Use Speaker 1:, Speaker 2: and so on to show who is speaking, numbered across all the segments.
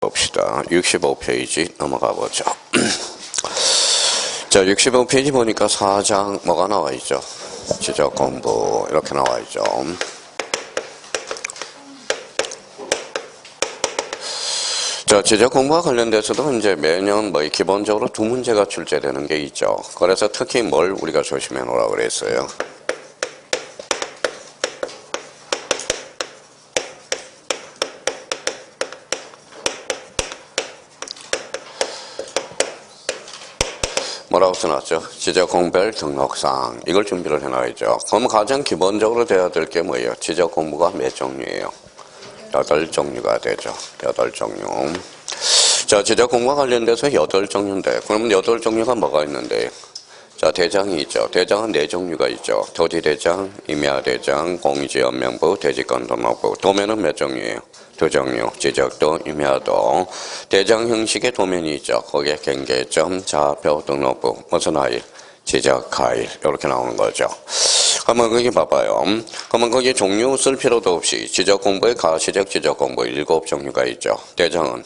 Speaker 1: 봅시다. 65페이지 넘어가 보죠. 자, 65페이지 보니까 4장 뭐가 나와 있죠? 지적 공부 이렇게 나와 있죠. 자, 지적 공부와 관련돼서도 이제 매년 기본적으로 두 문제가 출제되는 게 있죠. 그래서 특히 뭘 우리가 조심해 놓으라고 그랬어요. 뭐라고 써놨죠? 지적 공부별 등록상. 이걸 준비를 해놔야죠. 그럼 가장 기본적으로 돼야 될 게 뭐예요? 지적 공부가 몇 종류예요? 8종류가 되죠. 8종류. 자, 지적 공부와 관련돼서 8종류인데, 그러면 8종류가 뭐가 있는데? 자, 대장이 있죠. 대장은 4종류가 있죠. 토지대장, 임야대장, 공유지연명부, 대지권등록부. 도면은 몇 종류예요? 2종류. 지적도, 임야도. 대장 형식의 도면이 있죠. 거기에 경계점, 좌표, 등록부. 무슨 하일? 지적 하일. 이렇게 나오는 거죠. 그러면 거기 봐봐요. 그러면 거기 종류 쓸 필요도 없이 지적 공부의 가시적 지적 공부 7종류가 있죠. 대장은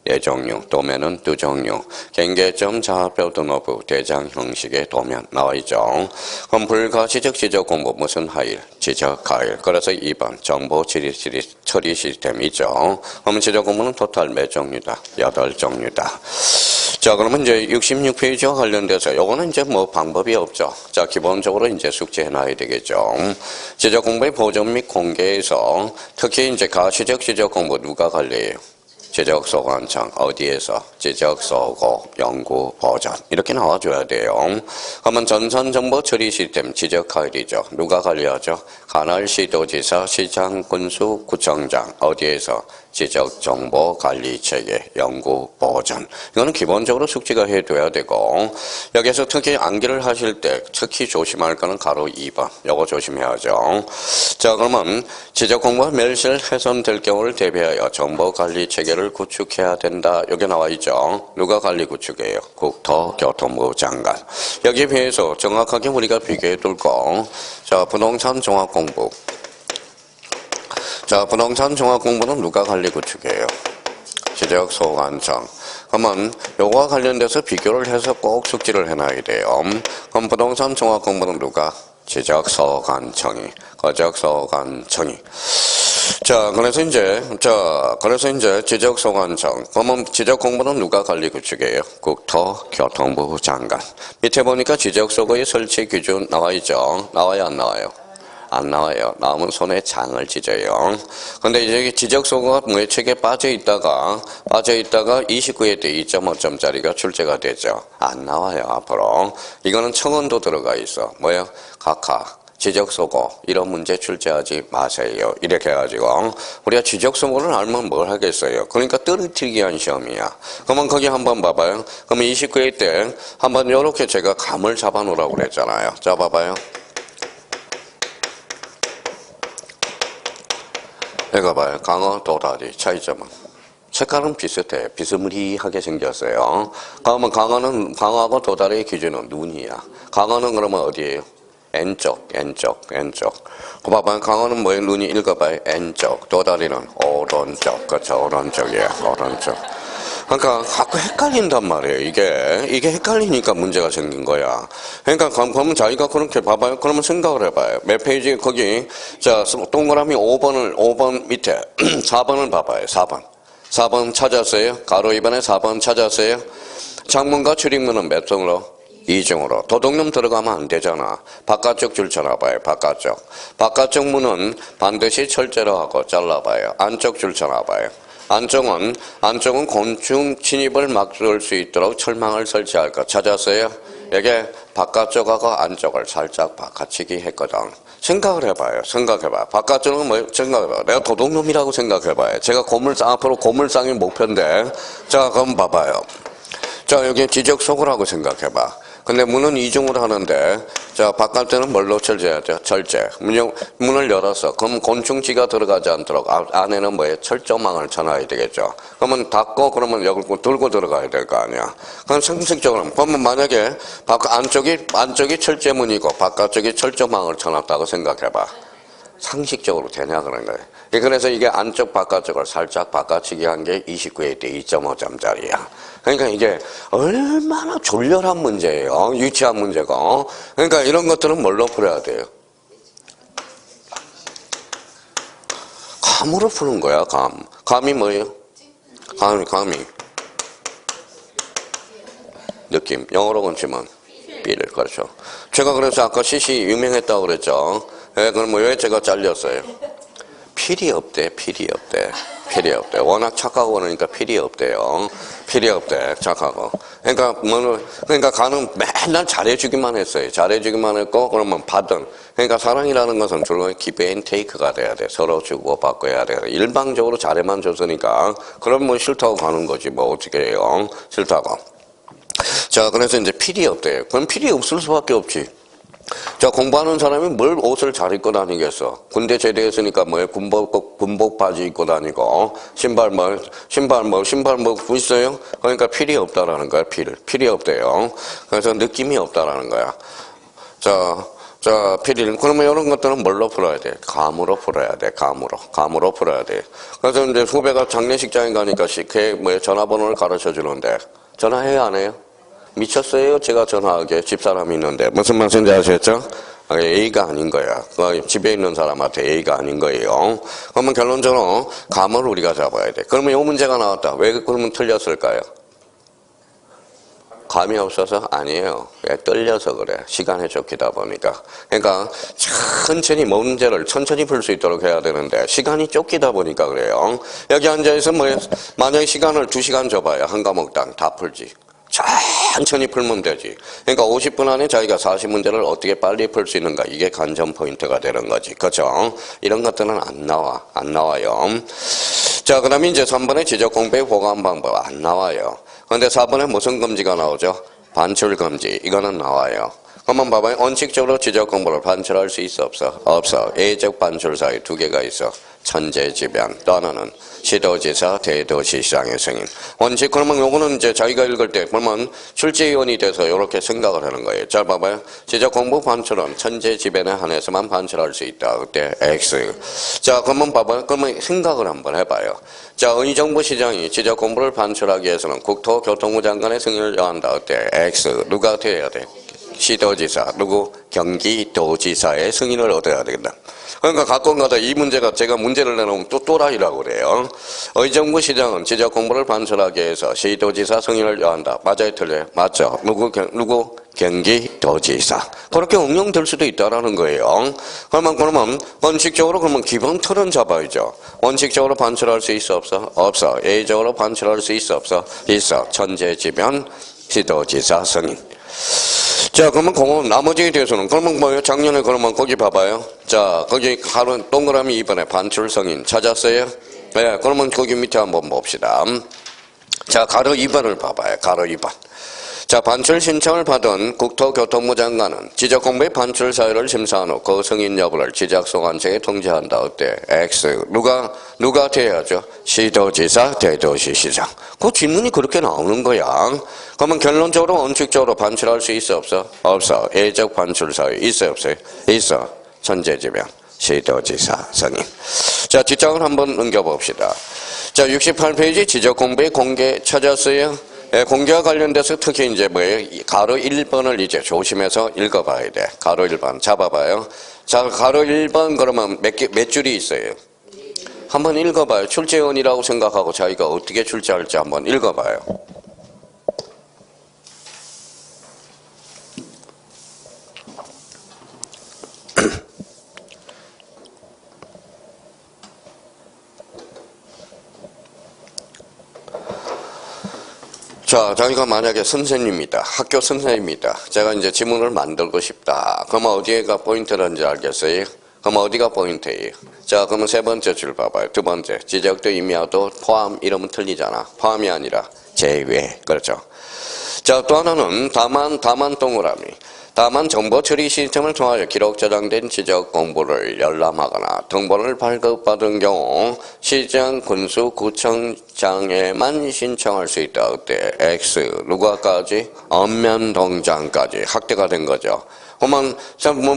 Speaker 1: 4종류, 도면은 2종류, 경계점, 좌표, 등록부, 대장 형식의 도면 나와 있죠. 그럼 불가시적 지적 공부 무슨 하일? 지적 하일. 그래서 2번 정보 처리 시스템 있죠. 그러면 지적 공부는 토탈 몇 종류다? 8종류다. 자, 그러면 이제 66페이지와 관련돼서 요거는 이제 방법이 없죠. 자, 기본적으로 이제 숙제해 놔야 되겠죠. 지적 공부의 보존 및 공개에서 특히 이제 가시적 지적 공부 누가 관리해요? 지적소관청 어디에서 지적소고 연구 보전 이렇게 나와줘야 돼요. 그러면 전산정보 처리 시스템 지적하일이죠. 누가 관리하죠? 관할시도지사, 시장, 군수, 구청장 어디에서 지적정보관리체계 연구 보전. 이거는 기본적으로 숙지가 해둬야 되고 여기서 특히 암기를 하실 때 특히 조심할 거는 가로 2번. 요거 조심해야죠. 자, 그러면 지적공부가 멸실 훼손될 경우를 대비하여 정보관리체계를 구축해야 된다. 여기 나와 있죠. 누가 관리 구축해요? 국토교통부 장관. 여기에 비해서 정확하게 우리가 비교해 둘 거. 자, 부동산 종합공부. 자, 부동산 종합공부는 누가 관리 구축해요? 지적소관청. 그러면 요거와 관련돼서 비교를 해서 꼭 숙지를 해놔야 돼요. 그럼 부동산 종합공부는 누가? 지적소관청이. 거적소관청이. 자, 그래서 이제 지적소관청. 그러면 지적공부는 누가 관리 구축해요? 국토교통부 장관. 밑에 보니까 지적소고의 설치 기준 나와 있죠. 나와요, 안 나와요? 안 나와요. 나오면 손에 장을 찢어요. 근데 이제 지적소고가 무예책에 빠져 있다가 29회 때 2.5점짜리가 출제가 되죠. 안 나와요, 앞으로. 이거는 청원도 들어가 있어. 뭐요? 각하. 지적소고 이런 문제 출제하지 마세요. 이렇게 해가지고 우리가 지적소고를 알면 뭘 하겠어요. 그러니까 떨어뜨리기 위한 시험이야. 그러면 거기 한번 봐봐요. 그러면 29회 때 한번 이렇게 제가 감을 잡아 놓으라고 그랬잖아요. 자, 봐봐요. 내가 봐요. 강어, 도다리 차이점은 색깔은 비슷해. 비스무리하게 생겼어요. 그러면 강어하고 도다리의 기준은 눈이야. 강어는 그러면 어디예요? N쪽. 그 봐봐요. 강어는 뭐예요? 눈이 읽어봐요. N쪽. 도다리는 오른쪽. 그렇죠. 오른쪽이야. 오른쪽. 그러니까 자꾸 헷갈린단 말이에요. 이게 헷갈리니까 문제가 생긴 거야. 그러니까 그러면 자기가 그렇게 봐봐요. 그러면 생각을 해봐요. 몇 페이지 거기 자 동그라미 5번 밑에 4번을 봐봐요. 4번 찾았어요? 가로 2번에 4번 찾았어요? 창문과 출입문은 몇 종으로? 2종으로. 도둑놈 들어가면 안 되잖아. 바깥쪽 줄 쳐놔봐요. 바깥쪽 문은 반드시 철제로 하고 잘라봐요. 안쪽 줄 쳐놔봐요. 안쪽은 곤충 침입을 막을 수 있도록 철망을 설치할 것 찾았어요? 여기 바깥쪽하고 안쪽을 살짝 바꿔치기 했거든. 생각을 해봐요. 바깥쪽은 뭐 생각해봐요. 내가 도둑놈이라고 생각해봐요. 제가 앞으로 고물상이 목표인데 자, 그럼 봐봐요. 자, 여기 지적소고라고 생각해봐. 근데 문은 2중으로 하는데 자, 바깥에는 뭘로 철제하죠? 철제. 문을 열어서 그럼 곤충쥐가 들어가지 않도록 안에는 뭐예요? 철조망을 쳐놔야 되겠죠. 그러면 닫고 그러면 여기 들고 들어가야 될 거 아니야. 그럼 상식적으로 그러면 만약에 안쪽이 철제문이고 바깥쪽이 철조망을 쳐놨다고 생각해봐. 상식적으로 되냐 그런 거예요. 그래서 이게 안쪽 바깥쪽을 살짝 바꿔치기 한 게 29에 대 2.5점짜리야. 그러니까 이게 얼마나 졸렬한 문제예요. 유치한 문제가. 그러니까 이런 것들은 뭘로 풀어야 돼요? 감으로 푸는 거야, 감. 감이 뭐예요? 감이. 느낌. 영어로 치면 feel. 그렇죠. 제가 그래서 아까 CC 유명했다고 그랬죠. 예, 그럼 왜 제가 잘렸어요? 필이 없대. 워낙 착하고 그러니까 필이 없대요. 필이 없대. 착하고. 그러니까 가는 맨날 잘해주기만 했어요. 잘해주기만 했고, 그러면 받은. 그러니까 사랑이라는 것은 주로 give and take가 돼야 돼. 서로 주고 받고 해야 돼. 일방적으로 잘해만 줬으니까, 그럼 뭐 싫다고 가는 거지. 뭐 어떻게 해요? 싫다고. 자, 그래서 이제 필이 없대요. 그럼 필이 없을 수밖에 없지. 자, 공부하는 사람이 뭘 옷을 잘 입고 다니겠어? 군대 제대했으니까 뭐예요? 군복 바지 입고 다니고, 신발 뭐 있어요? 그러니까 필이 없다라는 거야, 필이 없대요. 그래서 느낌이 없다라는 거야. 자, 필이, 그러면 이런 것들은 뭘로 풀어야 돼? 감으로 풀어야 돼, 감으로 풀어야 돼. 그래서 이제 후배가 장례식장에 가니까 전화번호를 가르쳐 주는데, 전화해요, 안 해요? 미쳤어요? 제가 전화하게 집사람이 있는데 무슨 말씀인지 아시겠죠? A가 아닌 거야. 집에 있는 사람한테 A가 아닌 거예요. 그러면 결론적으로 감을 우리가 잡아야 돼. 그러면 이 문제가 나왔다. 왜 그러면 틀렸을까요? 감이 없어서? 아니에요. 왜? 떨려서 그래. 시간에 쫓기다 보니까. 그러니까 천천히 문제를 천천히 풀 수 있도록 해야 되는데 시간이 쫓기다 보니까 그래요. 여기 앉아있어 만약에 시간을 2시간 줘봐요. 한 과목당 다 풀지. 천천히 풀면 되지. 그러니까 50분 안에 자기가 40문제를 어떻게 빨리 풀 수 있는가. 이게 관전 포인트가 되는 거지. 그렇죠? 이런 것들은 안 나와요. 자, 그 다음에 이제 3번에 지적 공부의 보관 방법 안 나와요. 그런데 4번에 무슨 금지가 나오죠? 반출 금지. 이거는 나와요. 그러면 봐봐요. 원칙적으로 지적 공부를 반출할 수 있어, 없어? 없어. 예적 반출 사이 2개가 있어. 천재지변. 또 하나는 시도지사, 대도시장의 승인. 원칙, 그러면 요거는 이제 자기가 읽을 때, 그러면 출제위원이 돼서 이렇게 생각을 하는 거예요. 잘 봐봐요. 지적 공부 반출은 천재지변에 한해서만 반출할 수 있다. 그때 X. 자, 그러면 봐봐요. 그러면 생각을 한번 해봐요. 자, 의정부 시장이 지적 공부를 반출하기 위해서는 국토교통부 장관의 승인을 요한다. 그때 X. 누가 돼야 돼? 시도지사, 누구? 경기도지사의 승인을 얻어야 되겠다. 그러니까 가끔가다 이 문제가 제가 문제를 내놓으면 또 또라이라고 그래요. 의정부 시장은 지적 공부를 반출하기 위해서 시도지사 승인을 요한다. 맞아요, 틀려요? 맞죠. 누구? 경기도지사. 그렇게 응용될 수도 있다라는 거예요. 그러면 원칙적으로 기본 틀은 잡아야죠. 원칙적으로 반출할 수 있어, 없어? 없어. 예외적으로 반출할 수 있어, 없어? 있어. 천재지변, 시도지사 승인. 자, 그러면 나머지에 대해서는, 그러면 뭐예요? 작년에 그러면 거기 봐봐요. 자, 거기 동그라미 2번에 반출 승인 찾았어요? 네, 그러면 거기 밑에 한번 봅시다. 자, 가로 2번을 봐봐요. 가로 2번. 자, 반출 신청을 받은 국토교통부 장관은 지적 공부의 반출 사유를 심사한 후 그 승인 여부를 지적소관청에 통지한다. 어때? X. 누가 돼야죠? 시도지사, 대도시시장. 그 질문이 그렇게 나오는 거야. 그러면 결론적으로 원칙적으로 반출할 수 있어, 없어? 없어. 예적 반출 사유 있어, 없어요? 있어. 천재지변, 시도지사, 승인. 자, 뒷장을 한번 넘겨봅시다. 자, 68페이지 지적 공부의 공개 찾았어요? 예, 공개와 관련돼서 특히 이제 뭐예요? 가로 1번을 이제 조심해서 읽어봐야 돼. 가로 1번 잡아봐요. 자, 가로 1번 그러면 몇 줄이 있어요? 한번 읽어봐요. 출제원이라고 생각하고 자기가 어떻게 출제할지 한번 읽어봐요. 자, 자기가 만약에 선생님이다. 학교 선생님이다. 제가 이제 지문을 만들고 싶다. 그러면 어디가 포인트라는지 알겠어요? 그럼 어디가 포인트예요? 자, 그러면 세 번째 줄 봐봐요. 두 번째. 지적도 임야도 포함 이러면 틀리잖아. 포함이 아니라 제외. 그렇죠. 자, 또 하나는 다만 동그라미. 다만 정보 처리 시스템을 통하여 기록 저장된 지적 공부를 열람하거나 등본을 발급받은 경우 시장, 군수, 구청장에만 신청할 수 있다. 그때 X 누가까지? 읍면동장까지 확대가 된 거죠. 그러면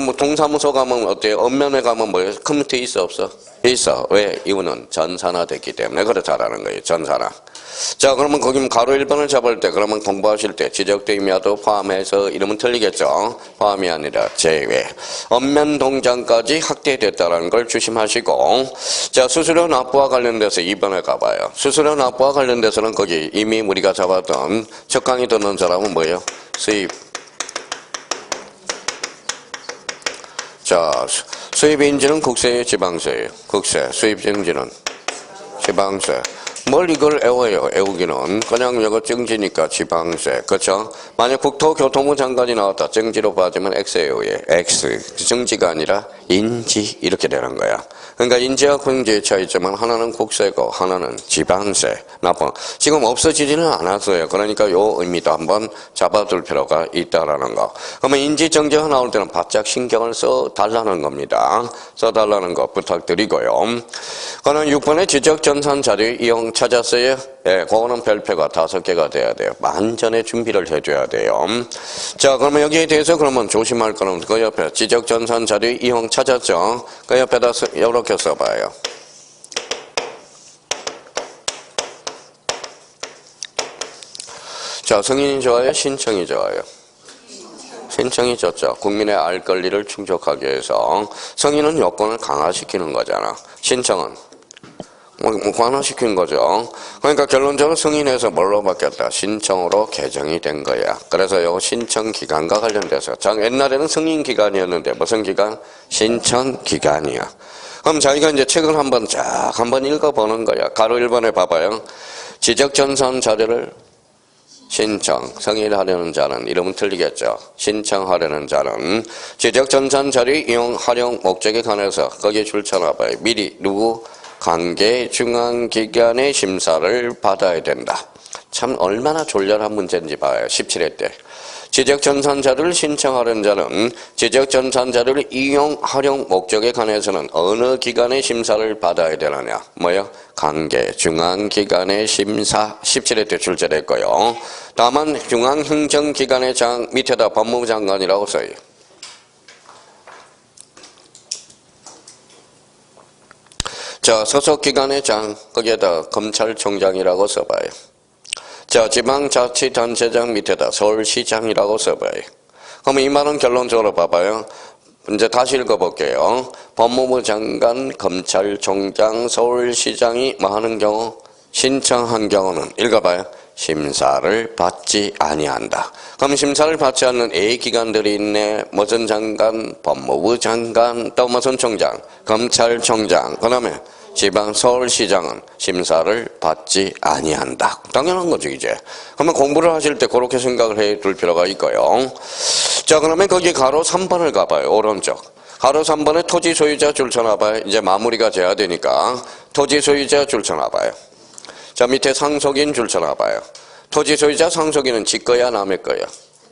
Speaker 1: 뭐 동사무소 가면 어때요? 읍면에 가면 뭐예요? 컴퓨터 있어 없어? 있어. 왜? 이거는 전산화됐기 때문에 그렇다라는 거예요. 전산화. 자, 그러면 거기 가로 1번을 잡을 때 그러면 공부하실 때 지적대임야도 포함해서 이러면 틀리겠죠? 포함이 아니라 제외. 읍면 동장까지 확대됐다는 걸 조심하시고, 자, 수수료 납부와 관련돼서 2번에 가봐요. 수수료 납부와 관련돼서는 거기 이미 우리가 잡았던 첫 강의 듣는 사람은 뭐예요? 수입. 자, 수입인지는 국세예요, 지방세예요? 국세. 수입인지는 지방세. 뭘 이걸 애워요? 애우기는 그냥 이거 정지니까 지방세. 그렇죠? 만약 국토교통부 장관이 나왔다. 정지로 빠지면 X예요. X. 정지가 아니라 인지 이렇게 되는 거야. 그러니까 인지와 공지의 차이점은 하나는 국세고 하나는 지방세. 나쁜. 지금 없어지지는 않았어요. 그러니까 요 의미도 한번 잡아둘 필요가 있다라는 거. 그러면 인지 정지가 나올 때는 바짝 신경을 써달라는 겁니다. 써달라는 거 부탁드리고요. 그러면 6번에 지적전산 자료 이용 찾았어요? 예, 그거는 별표가 5개가 돼야 돼요. 만전의 준비를 해줘야 돼요. 자, 그러면 여기에 대해서 그러면 조심할 거는 그 옆에 지적전산 자료 이용 찾았죠? 그 옆에다 이렇게 써봐요. 자, 승인이 좋아요? 신청이 좋아요? 신청이 좋죠. 국민의 알 권리를 충족하기 위해서 승인은 요건을 강화시키는 거잖아. 신청은 완화시킨 거죠. 그러니까 결론적으로 승인해서 뭘로 바뀌었다? 신청으로 개정이 된 거야. 그래서 요 신청 기간과 관련돼서 옛날에는 승인 기간이었는데 무슨 기간? 신청 기간이야. 그럼 자기가 이제 책을 한번 읽어보는 거야. 가로 1번에 봐봐요. 지적전산 자료를 승인하려는 자는 이름은 틀리겠죠. 신청하려는 자는 지적전산 자료 이용 활용 목적에 관해서 거기에 줄 쳐놔봐요. 미리 누구? 관계 중앙기관의 심사를 받아야 된다. 참 얼마나 졸렬한 문제인지 봐요. 17회 때. 지적전산자료를 신청하는 자는 지적전산자료를 이용, 활용 목적에 관해서는 어느 기관의 심사를 받아야 되느냐. 뭐요? 관계 중앙기관의 심사. 17회 때 출제됐고요. 다만 중앙행정기관의 밑에다 법무부 장관이라고 써요. 자, 소속기관의 장, 거기에다 검찰총장이라고 써봐요. 자, 지방자치단체장 밑에다 서울시장이라고 써봐요. 그럼 이 말은 결론적으로 봐봐요. 이제 다시 읽어볼게요. 법무부 장관, 검찰총장, 서울시장이 뭐 하는 경우? 신청한 경우는 읽어봐요. 심사를 받지 아니한다. 그럼 심사를 받지 않는 A 기관들이 있네. 무슨 장관? 법무부 장관, 또 무슨 총장? 검찰총장. 그 다음에 지방 서울시장은 심사를 받지 아니한다. 당연한 거죠, 이제. 그러면 공부를 하실 때 그렇게 생각을 해 둘 필요가 있고요. 자, 그러면 거기 가로 3번을 가봐요. 오른쪽. 가로 3번에 토지 소유자 줄 쳐놔봐요. 이제 마무리가 돼야 되니까 토지 소유자 줄 쳐놔봐요. 자, 밑에 상속인 줄 쳐놔봐요. 토지 소유자 상속인은 지 거야, 남의 거야?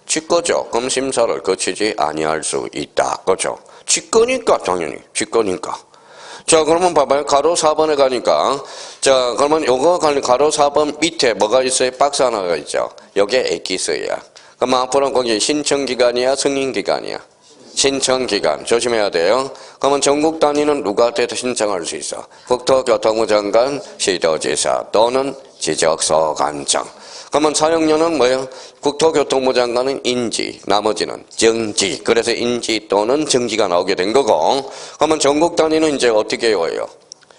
Speaker 1: 지 거죠. 그럼 심사를 거치지 아니할 수 있다. 그렇죠? 지 거니까, 당연히. 지 거니까. 자, 그러면 봐봐요. 가로 4번에 가니까. 자, 그러면 요거 가로 4번 밑에 뭐가 있어요? 박스 하나가 있죠. 요게 엑기스야. 그럼 앞으로 거기 신청기간이야, 승인기간이야? 신청기간. 조심해야 돼요. 그러면 전국 단위는 누구한테 신청할 수 있어? 국토교통부 장관, 시도지사 또는 지적소관청. 그러면 사용료는 뭐예요? 국토교통부 장관은 인지, 나머지는 정지. 그래서 인지 또는 정지가 나오게 된 거고. 그러면 전국 단위는 이제 어떻게 해요?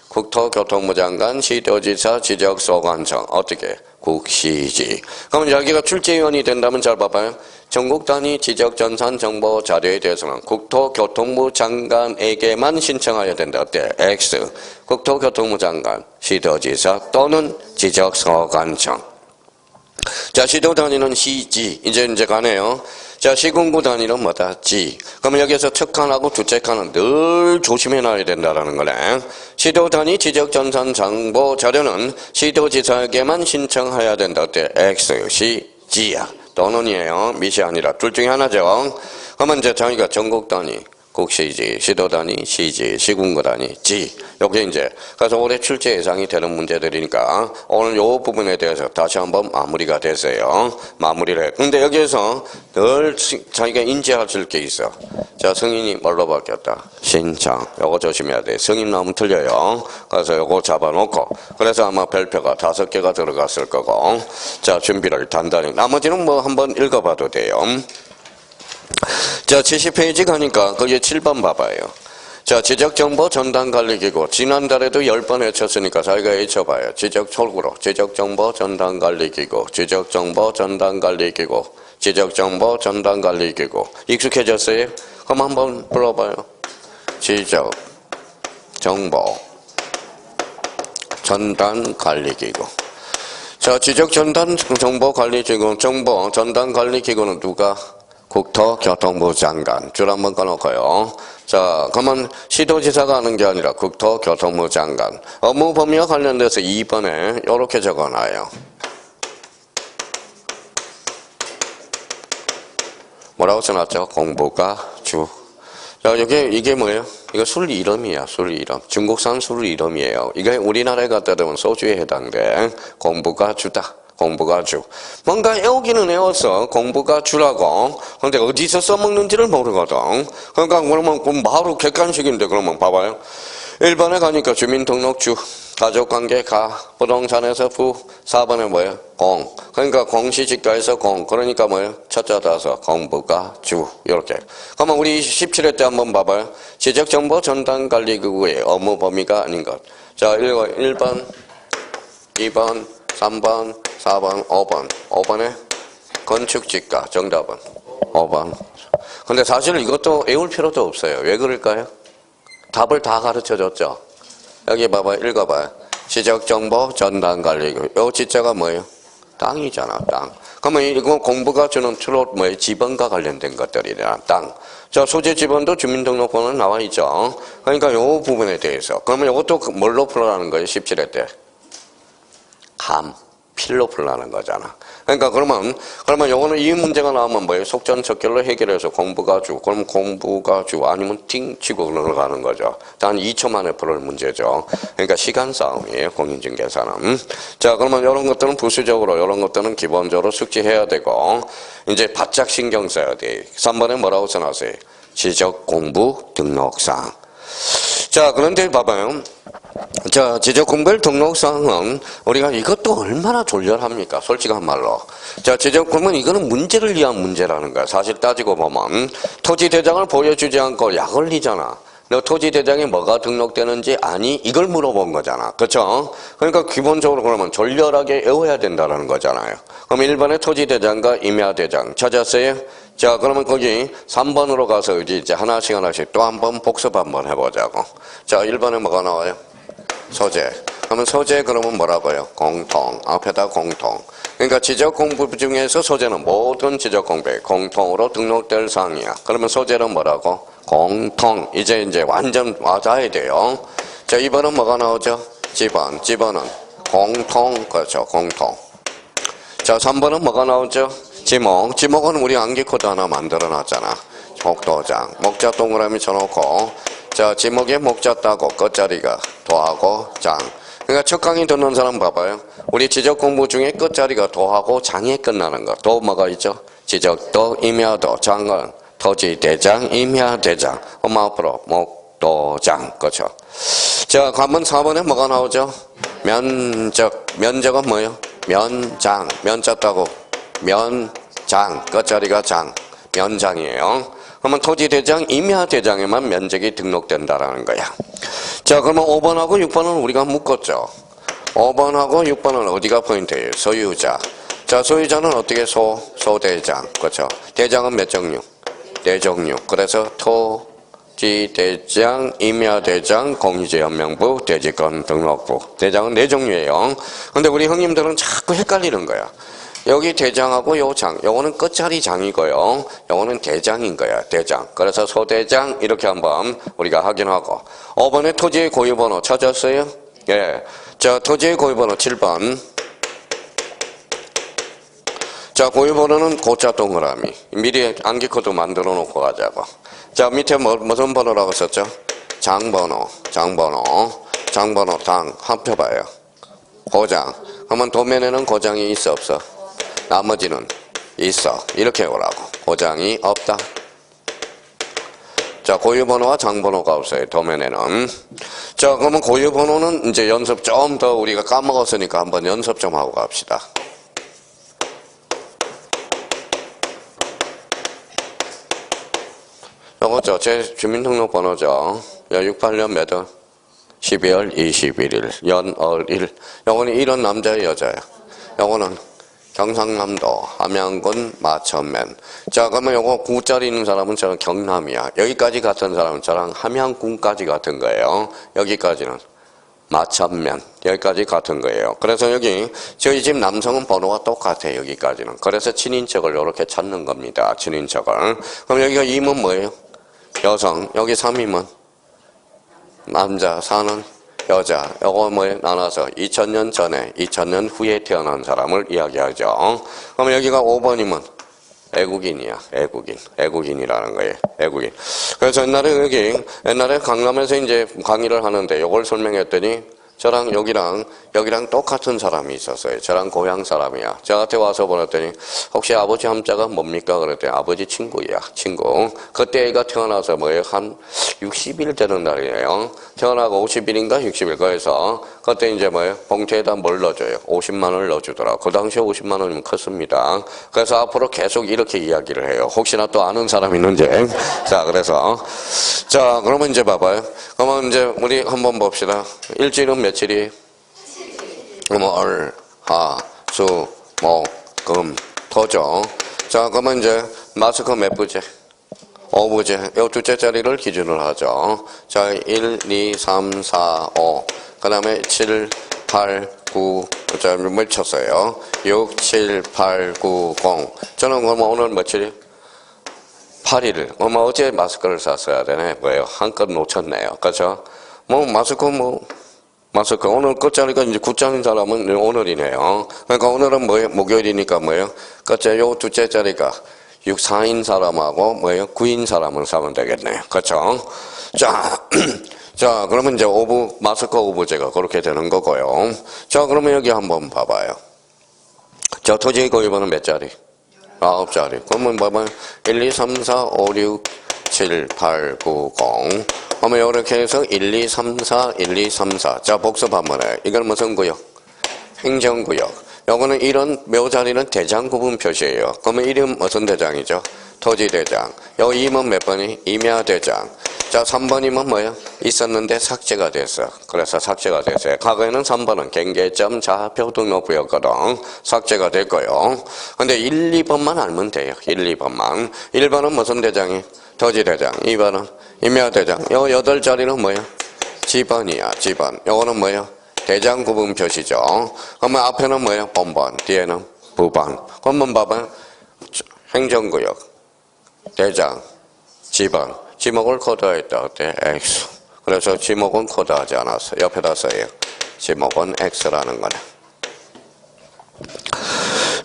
Speaker 1: 국토교통부 장관, 시도지사, 지적소관청. 어떻게? 국시지. 그러면 여기가 출제위원이 된다면 잘 봐봐요. 전국 단위 지적전산 정보 자료에 대해서는 국토교통부 장관에게만 신청해야 된다. 어때? X. 국토교통부 장관, 시도지사 또는 지적소관청. 자, 시도 단위는 시지. 이제 가네요. 자, 시군구 단위는 뭐다? 지. 그러면 여기서 첫 칸하고 두째 칸은 늘 조심해놔야 된다는 거네. 시도 단위 지적전산 정보 자료는 시도지사에게만 신청해야 된다. 어때? X, 시, 지야. 또는이에요. 미시 아니라 둘 중에 하나죠. 그러면 이제 자기가 전국 단위 국시지, 시도단위, 시지, 시군구단위, 지. 여기 이제 그래서 올해 출제 예상이 되는 문제들이니까 오늘 요 부분에 대해서 다시 한번 마무리가 됐어요. 마무리를 해. 근데 여기에서 늘 자기가 인지하실 게 있어. 자, 성인이 뭘로 바뀌었다? 신청. 요거 조심해야 돼. 성인 나오면 틀려요. 그래서 요거 잡아놓고 그래서 아마 별표가 5개가 들어갔을 거고. 자, 준비를 단단히. 나머지는 뭐 한번 읽어봐도 돼요. 자, 70페이지 가니까 거기에 7번 봐봐요. 자, 지적정보 전단관리기구. 지난달에도 10번 외쳤으니까 자기가 외쳐봐요. 지적철구로. 지적정보 전단관리기구. 지적정보 전단관리기구. 지적정보 전단관리기구. 익숙해졌어요? 그럼 한번 불러봐요. 지적정보 전단관리기구. 자, 지적전단정보관리기구. 정보 전단관리기구는 누가? 국토교통부 장관. 줄 한번 꺼놓고요. 자, 그러면 시도지사가 하는 게 아니라 국토교통부 장관. 업무 범위와 관련돼서 2번에 이렇게 적어놔요. 뭐라고 써놨죠? 공부가 주. 자, 이게 뭐예요? 이거 술 이름이야, 술 이름. 중국산 술 이름이에요. 이게 우리나라에 갖다 대면 소주에 해당돼. 공부가 주다. 공부가 주. 뭔가 외우기는 외웠어. 공부가 주라고. 근데 어디서 써먹는지를 모르거든. 그러니까 그러면 바로 객관식인데 그러면 봐봐요. 1번에 가니까 주민등록주, 가족관계 가, 부동산에서 부, 4번에 뭐예요? 공. 그러니까 공시지가에서 공. 그러니까 뭐예요? 첫자 따서 공부가 주. 이렇게. 그러면 우리 17회 때 한번 봐봐요. 지적정보 전단관리기구의 업무 범위가 아닌 것. 자, 1번, 2번, 3번, 4번, 5번. 5번에 건축지가. 정답은 5번. 근데 사실 이것도 외울 필요도 없어요. 왜 그럴까요? 답을 다 가르쳐줬죠. 여기 봐봐요. 읽어봐요. 지적정보 전단관리기구. 요 지자가 뭐예요? 땅이잖아. 땅. 그러면 이거 공부가 주는 주로 뭐예요? 지번과 관련된 것들이잖아. 땅. 자, 소재 지번도 주민등록번호는 나와 있죠. 그러니까 요 부분에 대해서. 그러면 요것도 뭘로 풀어라는 거예요? 17회 때. 필로 풀라는 거잖아. 그러니까 그러면 요거는 이 문제가 나오면 뭐예요? 속전속결로 해결해서 공부가 주. 그럼 공부가 주 아니면 팅 치고 넘어가는 거죠. 단 2초 만에 풀을 문제죠. 그러니까 시간 싸움이에요. 공인중개사는. 자, 그러면 이런 것들은 부수적으로 이런 것들은 기본적으로 숙지해야 되고 이제 바짝 신경 써야 돼. 3번에 뭐라고 써놨어요? 지적 공부 등록상. 자, 그런데 봐봐요. 자, 지적공별 등록사항은 우리가 이것도 얼마나 졸렬합니까? 솔직한 말로. 자, 지적공은 이거는 문제를 위한 문제라는 거야. 사실 따지고 보면 토지대장을 보여주지 않고 약 올리잖아. 너 토지대장에 뭐가 등록되는지 아니? 이걸 물어본 거잖아. 그렇죠? 그러니까 기본적으로 그러면 졸렬하게 외워야 된다는 거잖아요. 그럼 1번에 토지대장과 임야대장 찾았어요? 자, 그러면 거기 3번으로 가서 이제 하나씩 또 한번 복습 한번 해보자고. 자, 1번에 뭐가 나와요? 소재. 그러면 소재 그러면 뭐라고요? 공통. 앞에다 공통. 그러니까 지적공부 중에서 소재는 모든 지적공부에 공통으로 등록될 사항이야. 그러면 소재는 뭐라고? 공통. 이제 완전 맞아야 돼요. 자, 2번은 뭐가 나오죠? 지번. 지번은 공통. 그렇죠. 공통. 자, 3번은 뭐가 나오죠? 지목. 지목은 우리 암기코드 하나 만들어 놨잖아. 목도장. 목자 동그라미 쳐놓고 자, 지목에 목자 따고 끝자리가 도하고 장. 그러니까 첫 강의 듣는 사람 봐봐요. 우리 지적 공부 중에 끝자리가 도하고 장에 끝나는 거. 도 뭐가 있죠? 지적도, 임야도, 장은 토지대장, 임야대장. 엄마 앞으로 목도장. 그렇죠? 자, 가면 4번에 뭐가 나오죠? 면적. 면적은 뭐예요? 면장. 면자 따고 면장. 끝자리가 장. 면장이에요. 그러면 토지대장, 임야대장에만 면적이 등록된다라는 거야. 자, 그러면 5번하고 6번은 우리가 묶었죠. 5번하고 6번은 어디가 포인트예요? 소유자. 자, 소유자는 어떻게 소대장. 그렇죠. 대장은 몇 종류? 4종류. 그래서 토지대장, 임야대장, 공유지연명부, 대지권 등록부. 대장은 4종류예요. 근데 우리 형님들은 자꾸 헷갈리는 거야. 여기 대장하고 요 장, 요거는 끝자리 장이고요. 요거는 대장인 거야, 대장. 그래서 소대장 이렇게 한번 우리가 확인하고. 5번에 토지의 고유번호 찾았어요? 예. 자, 토지의 고유번호 7번. 자, 고유번호는 고자 동그라미. 미리 암기코드 만들어 놓고 가자고. 자, 밑에 무슨 번호라고 썼죠? 장번호, 당 합쳐봐요. 고장. 그러면 도면에는 고장이 있어, 없어? 나머지는 있어. 이렇게 오라고. 고장이 없다. 자, 고유번호와 장번호가 없어요, 도면에는. 자, 그러면 고유번호는 이제 연습 좀 더 우리가 까먹었으니까 한번 연습 좀 하고 갑시다. 요거죠. 제 주민등록번호죠. 68년 몇 월? 12월 21일. 연월일. 요거는 이런 남자의 여자야. 요거는 경상남도 함양군 마천면. 자, 그러면 요거 9자리 있는 사람은 저는 경남이야. 여기까지 같은 사람은 저랑 함양군까지 같은 거예요. 여기까지는 마천면. 여기까지 같은 거예요. 그래서 여기 저희 집 남성은 번호가 똑같아요. 여기까지는. 그래서 친인척을 이렇게 찾는 겁니다. 친인척을. 그럼 여기가 2면 뭐예요? 여성. 여기 3이면 남자. 4는 여자. 요거 뭐에 나눠서 2000년 전에 2000년 후에 태어난 사람을 이야기하죠. 그럼 여기가 5번이면 애국인이야. 애국인이라는 거예요. 애국인. 그래서 옛날에 강남에서 이제 강의를 하는데 요걸 설명했더니 저랑 여기랑 똑같은 사람이 있었어요. 저랑 고향 사람이야. 저한테 와서 보냈더니 혹시 아버지 함자가 뭡니까? 그랬더니 아버지 친구야. 친구. 그때 애가 태어나서 뭐예요? 한 60일 되는 날이에요. 태어나고 50일인가 60일. 그래서 그때 이제 뭐예요? 봉투에다 뭘 넣어줘요? 50만 원을 넣어주더라. 그 당시에 50만 원이면 컸습니다. 그래서 앞으로 계속 이렇게 이야기를 해요. 혹시나 또 아는 사람 있는지. 자, 그래서 자, 그러면 이제 봐봐요. 그러면 이제 우리 한번 봅시다. 일주일은 며칠이? 월, 화, 수, 목, 금, 토죠. 자, 그러면 이제 마스크 몇 부제? 5부제. 요 두째 자리를 기준으로 하죠. 자, 1, 2, 3, 4, 5. 그 다음에 7, 8, 9. 자, 뭘 쳤어요? 6, 7, 8, 9, 0. 저는 그럼 오늘 며칠이? 8일. 어제 마스크를 샀어야 되네. 뭐예요? 한껏 놓쳤네요. 그죠? 마스크 오늘 끝자리가 이제 9자리인 사람은 오늘이네요. 그러니까 오늘은 뭐예요? 목요일이니까 뭐예요? 끝자리 요 두째 자리가 6, 4인 사람하고 뭐예요? 9인 사람을 사면 되겠네요. 그렇죠? 자, 그러면 이제 마스크 5부제가 그렇게 되는 거고요. 자, 그러면 여기 한번 봐봐요. 자, 토지 고유번호는 몇 자리? 9자리. 그러면 봐봐요. 1, 2, 3, 4, 5, 6, 7, 8, 9, 0. 그러면 이렇게 해서 1, 2, 3, 4, 1, 2, 3, 4. 자, 복습 한번 해. 이건 무슨 구역? 행정구역. 요거는 이런 묘자리는 대장 구분 표시예요. 그러면 이름 무슨 대장이죠? 토지대장. 요 2번 몇 번이? 임야대장. 자, 3번이면 뭐예요? 있었는데 삭제가 됐어. 그래서 삭제가 됐어요. 과거에는 3번은 경계점 좌표 등록부였거든. 삭제가 됐고요. 근데 1, 2번만 알면 돼요. 1, 2번만. 1번은 무슨 대장이? 토지대장. 2번은 임야대장. 요 8자리는 뭐예요? 지번이야. 지번. 요거는 뭐예요? 대장 구분 표시죠. 그러면 앞에는 뭐예요? 본번. 뒤에는 부번. 그러면 봐봐요. 행정구역. 대장. 지번. 지목을 코드했다. 어때? X. 그래서 지목은 코드하지 않았어. 옆에다 써요. 지목은 X라는 거네.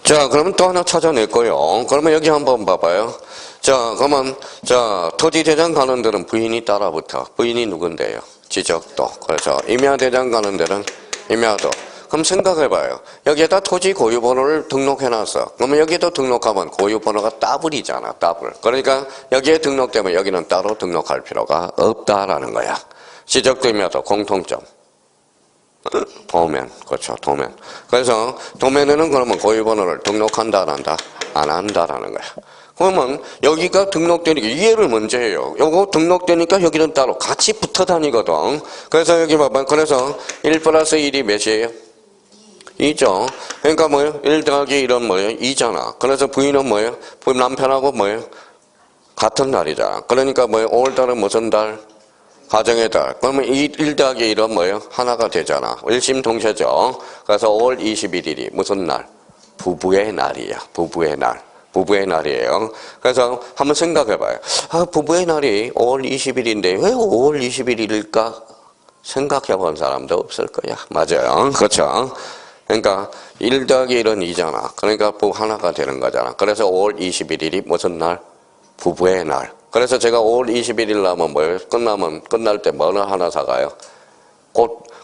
Speaker 1: 자, 그러면 또 하나 찾아냈고요. 그러면 여기 한번 봐봐요. 자, 그러면, 자, 토지대장 가는 데는 부인이 따라붙어. 부인이 누군데요? 지적도. 그래서 임야대장 가는 데는 임야도. 그럼 생각해봐요. 여기에다 토지 고유번호를 등록해놨어. 그러면 여기도 등록하면 고유번호가 더블이잖아. 더블. 그러니까 여기에 등록되면 여기는 따로 등록할 필요가 없다라는 거야. 지적도 임야도 공통점. 도면. 그렇죠. 도면. 그래서 도면에는 그러면 고유번호를 등록한다 안 한다? 안 한다라는 거야. 그러면 여기가 등록되니까 이해를 먼저 해요. 요거 등록되니까 여기는 따로 같이 붙어 다니거든. 그래서 여기 봐봐. 그래서 1 플러스 1이 몇이에요? 2죠. 그러니까 뭐예요? 1 더하기 1은 뭐예요? 2잖아. 그래서 부인은 뭐예요? 부인 남편하고 뭐예요? 같은 날이잖아. 그러니까 뭐예요? 5월달은 무슨 달? 가정의 달. 그러면 1 더하기 1은 뭐예요? 하나가 되잖아. 일심동체죠. 그래서 5월 21일이 무슨 날? 부부의 날이야. 부부의 날. 부부의 날이에요. 그래서 한번 생각해봐요. 부부의 날이 5월 20일인데 왜 5월 21일일까? 생각해본 사람도 없을 거야. 맞아요. 그렇죠? 그러니까 1 더하기 1은 2잖아. 그러니까 부부 하나가 되는 거잖아. 그래서 5월 21일이 무슨 날? 부부의 날. 그래서 제가 5월 21일 나면 뭐예요? 끝날 때 뭐를 하나 사가요?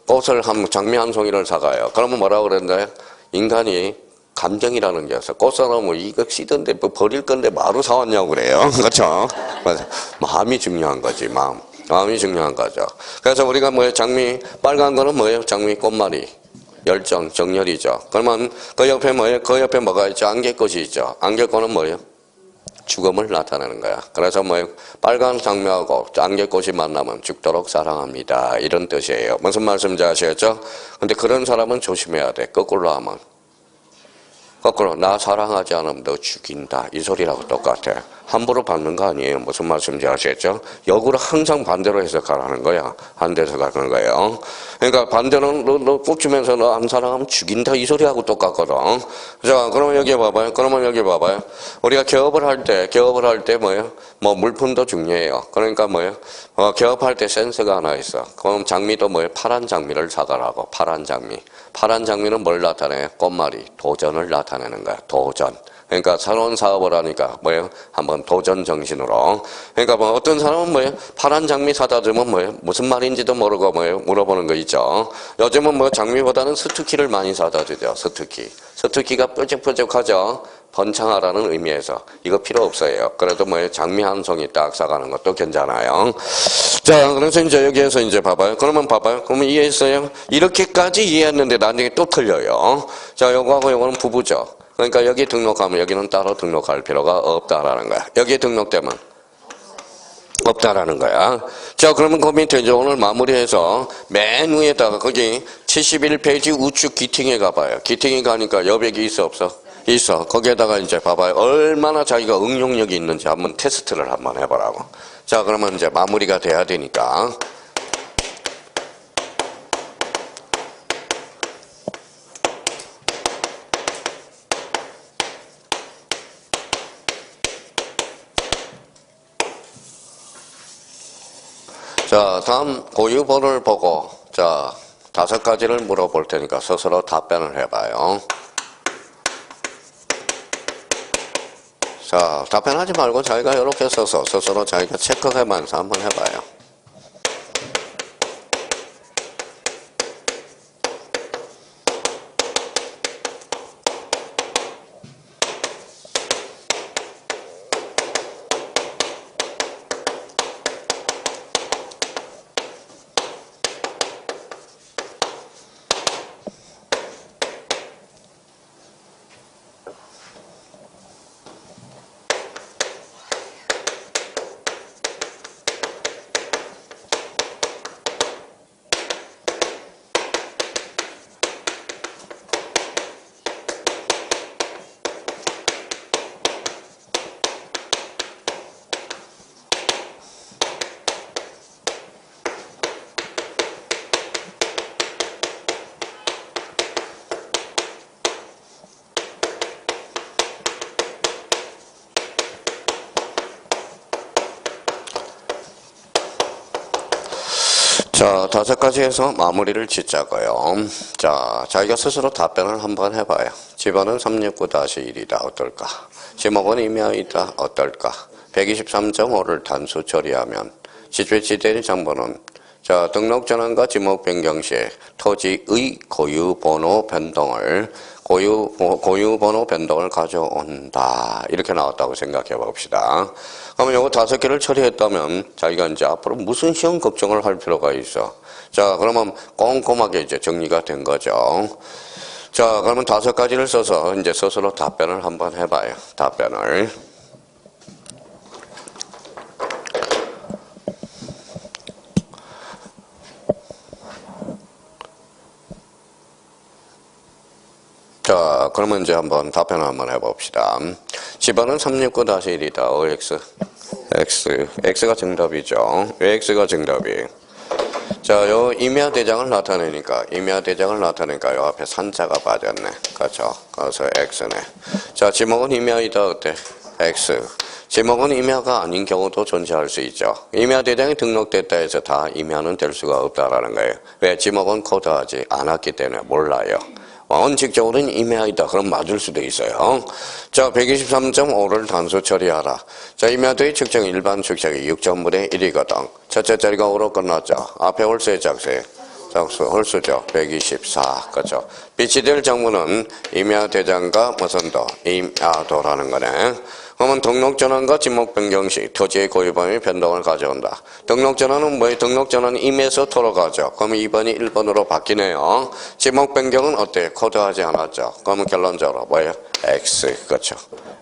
Speaker 1: 꽃을 장미 한 송이를 사가요. 그러면 뭐라고 그랬나요? 인간이 감정이라는 게 있어. 꽃사람은 이거 시던데 뭐 버릴 건데 마루 사왔냐고 그래요. 그렇죠? 맞아. 마음이 중요한 거지, 마음. 마음이 중요한 거죠. 그래서 우리가 뭐예요? 장미, 빨간 거는 뭐예요? 장미 꽃말이. 열정, 정열이죠. 그러면 그 옆에 뭐예요? 그 옆에 뭐가 있죠? 안개꽃이 있죠. 안개꽃은 뭐예요? 죽음을 나타내는 거야. 그래서 뭐예요? 빨간 장미하고 안개꽃이 만나면 죽도록 사랑합니다. 이런 뜻이에요. 무슨 말씀인지 아시겠죠? 근데 그런 사람은 조심해야 돼. 거꾸로 하면. 거꾸로 나 사랑하지 않으면 너 죽인다. 이 소리라고 똑같아. 함부로 받는 거 아니에요. 무슨 말씀인지 아시겠죠? 역으로 항상 반대로 해석하라는 거야. 반대로 해석하는 거예요. 그러니까 반대로 너 꾹주면서 너 안 사랑하면 죽인다. 이 소리하고 똑같거든. 자, 그러면 여기 봐봐요. 우리가 개업을 할 때 뭐예요? 뭐 물품도 중요해요. 그러니까 뭐예요? 개업할 때 센스가 하나 있어. 그럼 장미도 뭐예요? 파란 장미를 사가라고. 파란 장미. 파란 장미는 뭘 나타내? 꽃말이 도전을 나타내는 거야. 도전. 그러니까 새로운 사업을 하니까 뭐예요? 한번 도전 정신으로. 그러니까 뭐 어떤 사람은 뭐예요? 파란 장미 사다 주면 뭐예요? 무슨 말인지도 모르고 뭐예요? 물어보는 거 있죠. 요즘은 뭐 장미보다는 스투키를 많이 사다 주죠. 스투키. 스투키가 뾰족뾰족하죠. 번창하라는 의미에서 이거 필요 없어요. 그래도 뭐예요? 장미 한 송이 딱 사가는 것도 괜찮아요. 자, 그래서 이제 여기에서 이제 봐봐요. 그러면 이해했어요? 이렇게까지 이해했는데 나중에 또 틀려요. 자, 요거하고 요거는 부부죠. 그러니까 여기 등록하면 여기는 따로 등록할 필요가 없다라는 거야. 여기에 등록되면 없다라는 거야. 자, 그러면 그 밑에 이제 오늘 마무리해서 맨 위에다가 거기 71페이지 우측 기팅에 가봐요. 기팅에 가니까 여백이 있어 없어? 있어. 거기에다가 이제 봐봐요. 얼마나 자기가 응용력이 있는지 한번 테스트를 한번 해보라고. 자, 그러면 이제 마무리가 돼야 되니까. 자, 다음 고유본을 보고 자 5가지를 물어볼 테니까 스스로 답변을 해봐요. 자, 답변하지 말고 자기가 이렇게 써서 스스로 자기가 체크해면서 한번 해봐요. 자, 5가지 해서 마무리를 짓자고요. 자, 자기가 스스로 답변을 한번 해봐요. 집어는 369-1이다. 어떨까? 지목은 임야이다. 어떨까? 123.5를 단수 처리하면 지죄지대의 장본은 자, 등록 전환과 지목 변경 시 토지의 고유번호 변동을 고유번호 변동을 가져온다. 이렇게 나왔다고 생각해 봅시다. 그러면 요거 5개를 처리했다면 자기가 이제 앞으로 무슨 시험 걱정을 할 필요가 있어. 자, 그러면 꼼꼼하게 이제 정리가 된 거죠. 자, 그러면 5가지를 써서 이제 스스로 답변을 한번 해봐요. 답변을. 자, 그러면 이제 한번 답변을 한번 해봅시다. 집어는 369-1이다. X가 정답이죠. 왜 X가 정답이에요? 자, 요 임야대장을 나타내니까 요 앞에 산자가 빠졌네. 그렇죠? 그래서 X네. 자, 지목은 임야이다. 어때? X. 지목은 임야가 아닌 경우도 존재할 수 있죠. 임야대장이 등록됐다 해서 다 임야는 될 수가 없다라는 거예요. 왜? 지목은 코드하지 않았기 때문에 몰라요. 원칙적으로는 임야이다. 그럼 맞을 수도 있어요. 자, 123.5를 단수 처리하라. 자, 임야도의 측정이 일반 측정이 6.분의 1이거든. 첫째 자리가 5로 끝났죠. 앞에 홀수의 짝수. 홀수죠. 124. 그죠. 빛이 될 정문은 임야대장과 무슨 도? 임야도라는 거네. 그러면 등록전환과 지목변경시 토지의 고유범위 변동을 가져온다. 등록전환은 뭐예요? 등록전환은 임에서 토로 가죠. 그러면 2번이 1번으로 바뀌네요. 지목변경은 어때요? 코드하지 않았죠. 그러면 결론적으로 뭐예요? X. 그렇죠.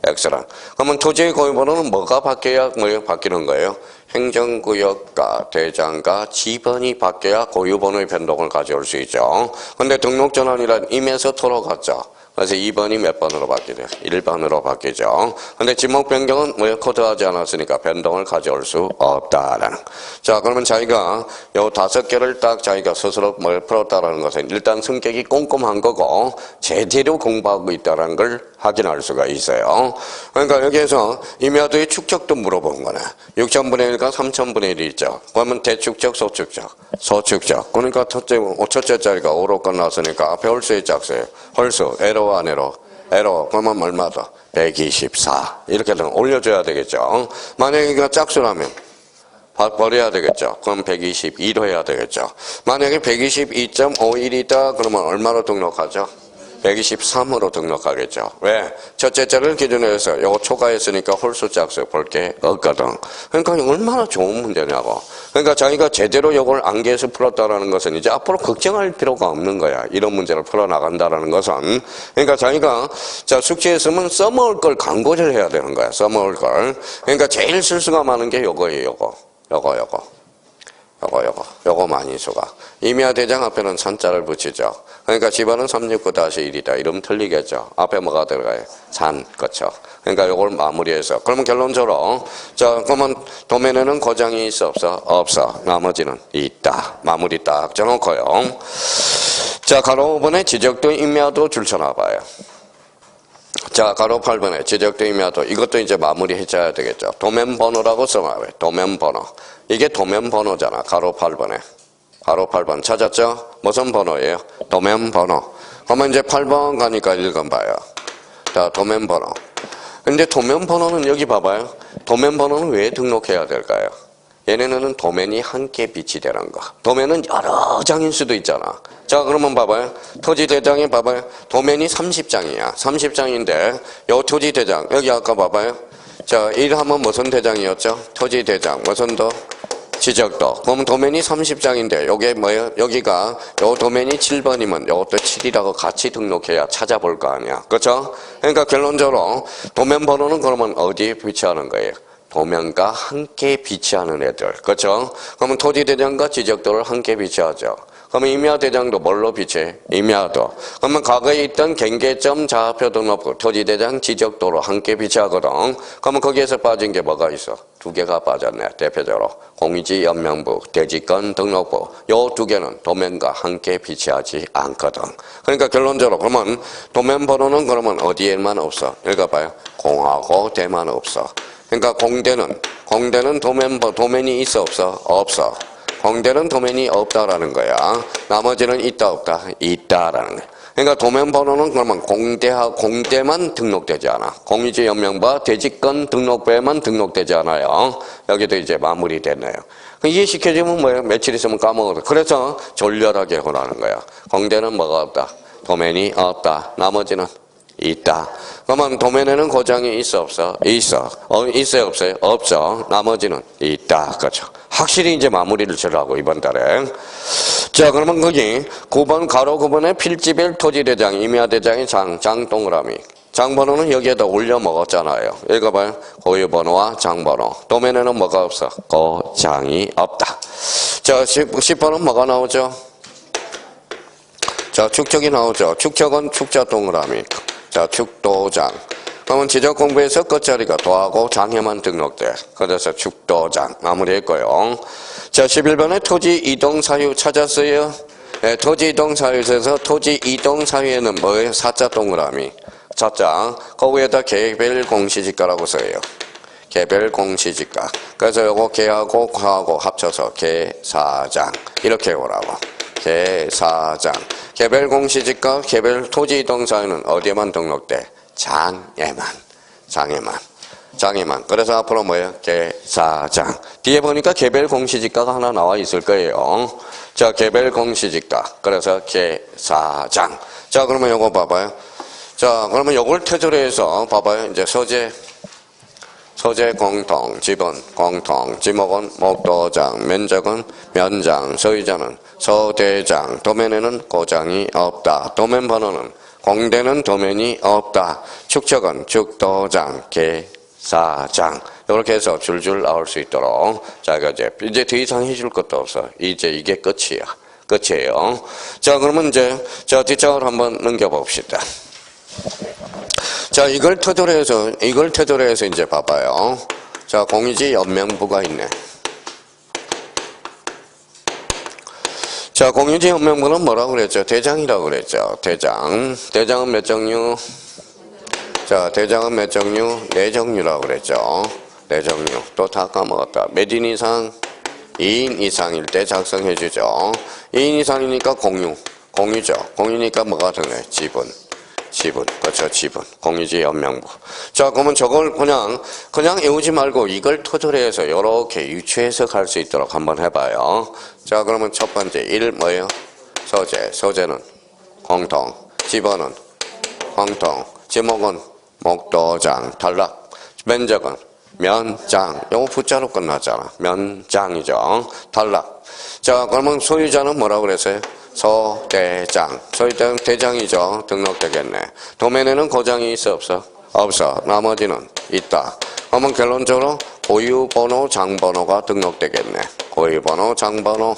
Speaker 1: X란. 그러면 토지의 고유번호는 뭐가 바뀌어야 뭐예요? 바뀌는 거예요? 행정구역과 대장과 지번이 바뀌어야 고유번호의 변동을 가져올 수 있죠. 근데 등록전환이란 임에서 토로 갔죠. 그래서 2번이 몇 번으로 바뀌죠? 1번으로 바뀌죠. 근데 지목 변경은 뭐 코드하지 않았으니까 변동을 가져올 수 없다라는. 자, 그러면 자기가 요 5개를 딱 자기가 스스로 뭘 풀었다라는 것은 일단 성격이 꼼꼼한 거고 제대로 공부하고 있다는 걸 확인할 수가 있어요. 그러니까 여기에서 임야도의 축적도 물어본 거네. 6천분의 1과 3천분의 1이 있죠. 그러면 대축적, 소축적, 소축적. 그러니까 첫째 자리가 5로 끝났으니까 앞에 홀수의 짝수예요. 홀수, 에러 안 에러? 에러. 그러면 얼마다? 124. 이렇게 올려줘야 되겠죠. 만약에 이거 짝수라면 버려야 되겠죠. 그럼 122로 해야 되겠죠. 만약에 122.51이다 그러면 얼마로 등록하죠? 123으로 등록하겠죠. 왜? 첫째 자를 기준으로 해서 요거 초과했으니까 홀수 짝수 볼 게 없거든. 그러니까 얼마나 좋은 문제냐고. 그러니까 자기가 제대로 요걸 암기해서 풀었다라는 것은 이제 앞으로 걱정할 필요가 없는 거야. 이런 문제를 풀어나간다라는 것은. 그러니까 자기가 자 숙제했으면 써먹을 걸 강구를 해야 되는 거야. 써먹을 걸. 그러니까 제일 실수가 많은 게 요거예요. 요거 많이 수가. 임야대장 앞에는 산자를 붙이죠. 그러니까 집안은 369-1이다. 이러면 틀리겠죠. 앞에 뭐가 들어가요? 산. 그렇죠. 그러니까 요걸 마무리해서. 그러면 결론적으로 자, 그러면 도면에는 고장이 있어 없어? 없어. 나머지는 있다. 마무리 딱 정놓고요. 자, 가로 5번에 지적도 임야도 줄쳐놔봐요. 자, 가로 8번에 지적도 임야도. 이것도 이제 마무리 해줘야 되겠죠. 도면번호라고 써놔요. 도면번호. 이게 도면번호잖아. 가로 8번에. 가로 8번 찾았죠? 무슨 번호예요? 도면번호. 그러면 이제 8번 가니까 읽어봐요. 자, 도면번호. 근데 도면번호는 여기 봐봐요. 도면번호는 왜 등록해야 될까요? 얘네는 도면이 한 개 빛이 되는 거. 도면은 여러 장일 수도 있잖아. 자, 그러면 봐봐요. 토지대장에 봐봐요. 도면이 30장이야. 30장인데 요 토지대장 여기 아까 봐봐요. 자, 1하면 무슨 대장이었죠? 토지대장. 무슨 도? 지적도. 그럼 도면이 30장인데 요게 뭐예요? 여기가 요 도면이 7번이면 요것도 7이라고 같이 등록해야 찾아볼 거 아니야. 그렇죠? 그러니까 결론적으로 도면 번호는 그러면 어디에 비치하는 거예요? 도면과 함께 비치하는 애들. 그렇죠? 그러면 토지대장과 지적도를 함께 비치하죠. 그러면 임야대장도 뭘로 비치해? 임야도. 그러면 과거에 있던 경계점 좌표 등록부 토지대장 지적도로 함께 비치하거든. 그러면 거기에서 빠진 게 뭐가 있어? 2개가 빠졌네. 대표적으로 공유지 연명부, 대지권 등록부 요 2개는 도면과 함께 비치하지 않거든. 그러니까 결론적으로 그러면 도면 번호는 그러면 어디에만 없어? 읽어봐요. 공하고 대만 없어. 그러니까 공대는 도면이 있어 없어? 없어. 공대는 도면이 없다라는 거야. 나머지는 있다 없다? 있다라는 거야. 그러니까 도면 번호는 그러면 공대만 등록되지 않아. 공유지 연명부와 대지권 등록부에만 등록되지 않아요. 여기도 이제 마무리됐네요. 이해시켜주면 뭐예요? 며칠 있으면 까먹어도. 그래서 졸렬하게 하라는 거야. 공대는 뭐가 없다? 도면이 없다. 나머지는 있다. 그러면 도면에는 고장이 있어 없어? 있어. 있어요 없어요? 없어. 나머지는 있다. 그렇죠. 확실히 이제 마무리를 지으라고 이번 달에. 자, 그러면 거기 9번 가로 9번에 필지별 토지대장 임야대장의 장 동그라미. 장번호는 여기에다 올려 먹었잖아요. 읽어봐요. 고유번호와 장번호. 도면에는 뭐가 없어? 고장이 없다. 자, 10번은 뭐가 나오죠? 자, 축적이 나오죠. 축적은 축자 동그라미. 자, 축도장. 그러면 지적 공부에서 끝자리가 도하고 장에만 등록돼. 그래서 축도장 마무리했고요. 자, 11번에 토지 이동 사유 찾았어요. 네, 토지 이동 사유에서 토지 이동 사유에는 뭐예요? 사자 동그라미. 사자. 거기에다 개별 공시지가라고 써요. 개별 공시지가. 그래서 요거 개하고 과하고 합쳐서 개사장. 이렇게 오라고. 개사장. 개별 공시지가, 개별 토지 이동 사유는 어디에만 등록돼? 장에만. 그래서 앞으로 뭐예요? 개사장. 뒤에 보니까 개별 공시지가가 하나 나와 있을 거예요. 자, 개별 공시지가. 그래서 개사장. 자, 그러면 요거 봐봐요. 자, 그러면 요걸 태조로 해서 봐봐요. 이제 소재 공통, 지분 공통, 지목은 목도장, 면적은 면장, 소유자는 소대장, 도면에는 고장이 없다. 도면 번호는 공대는 도면이 없다. 축척은 축도장, 개사장. 이렇게 해서 줄줄 나올 수 있도록. 자, 이제 더 이상 해줄 것도 없어. 이제 이게 끝이에요. 자, 그러면 이제 뒷장을 한번 넘겨봅시다. 자, 이걸 토대로 해서 이제 봐봐요. 자, 공유지 연명부가 있네. 자, 공유지 연명부는 뭐라고 그랬죠? 대장이라고 그랬죠. 대장은 몇 종류? 자, 대장은 몇 종류? 4종류라고 그랬죠. 4종류. 또 다 까먹었다. 몇 인 이상? 2인 이상일 때 작성해주죠. 2인 이상이니까 공유죠. 공유니까 뭐가 되네? 지분. 그렇죠. 지분. 공유지 연명부. 자, 그러면 저걸 그냥 외우지 말고 이걸 토대로 해서 이렇게 유추해서 갈 수 있도록 한번 해봐요. 자, 그러면 첫 번째 1 뭐예요? 소재는 공통, 지번은 공통, 지목은 목도장, 탈락, 면적은 면장. 요거 부자로 끝나잖아. 면장이죠. 탈락. 자, 그러면 소유자는 뭐라고 그랬어요? 소대장. 소유자는 대장이죠. 등록되겠네. 도면에는 고장이 있어 없어? 없어. 나머지는 있다. 그러면 결론적으로 고유번호, 장번호가 등록되겠네. 고유번호, 장번호.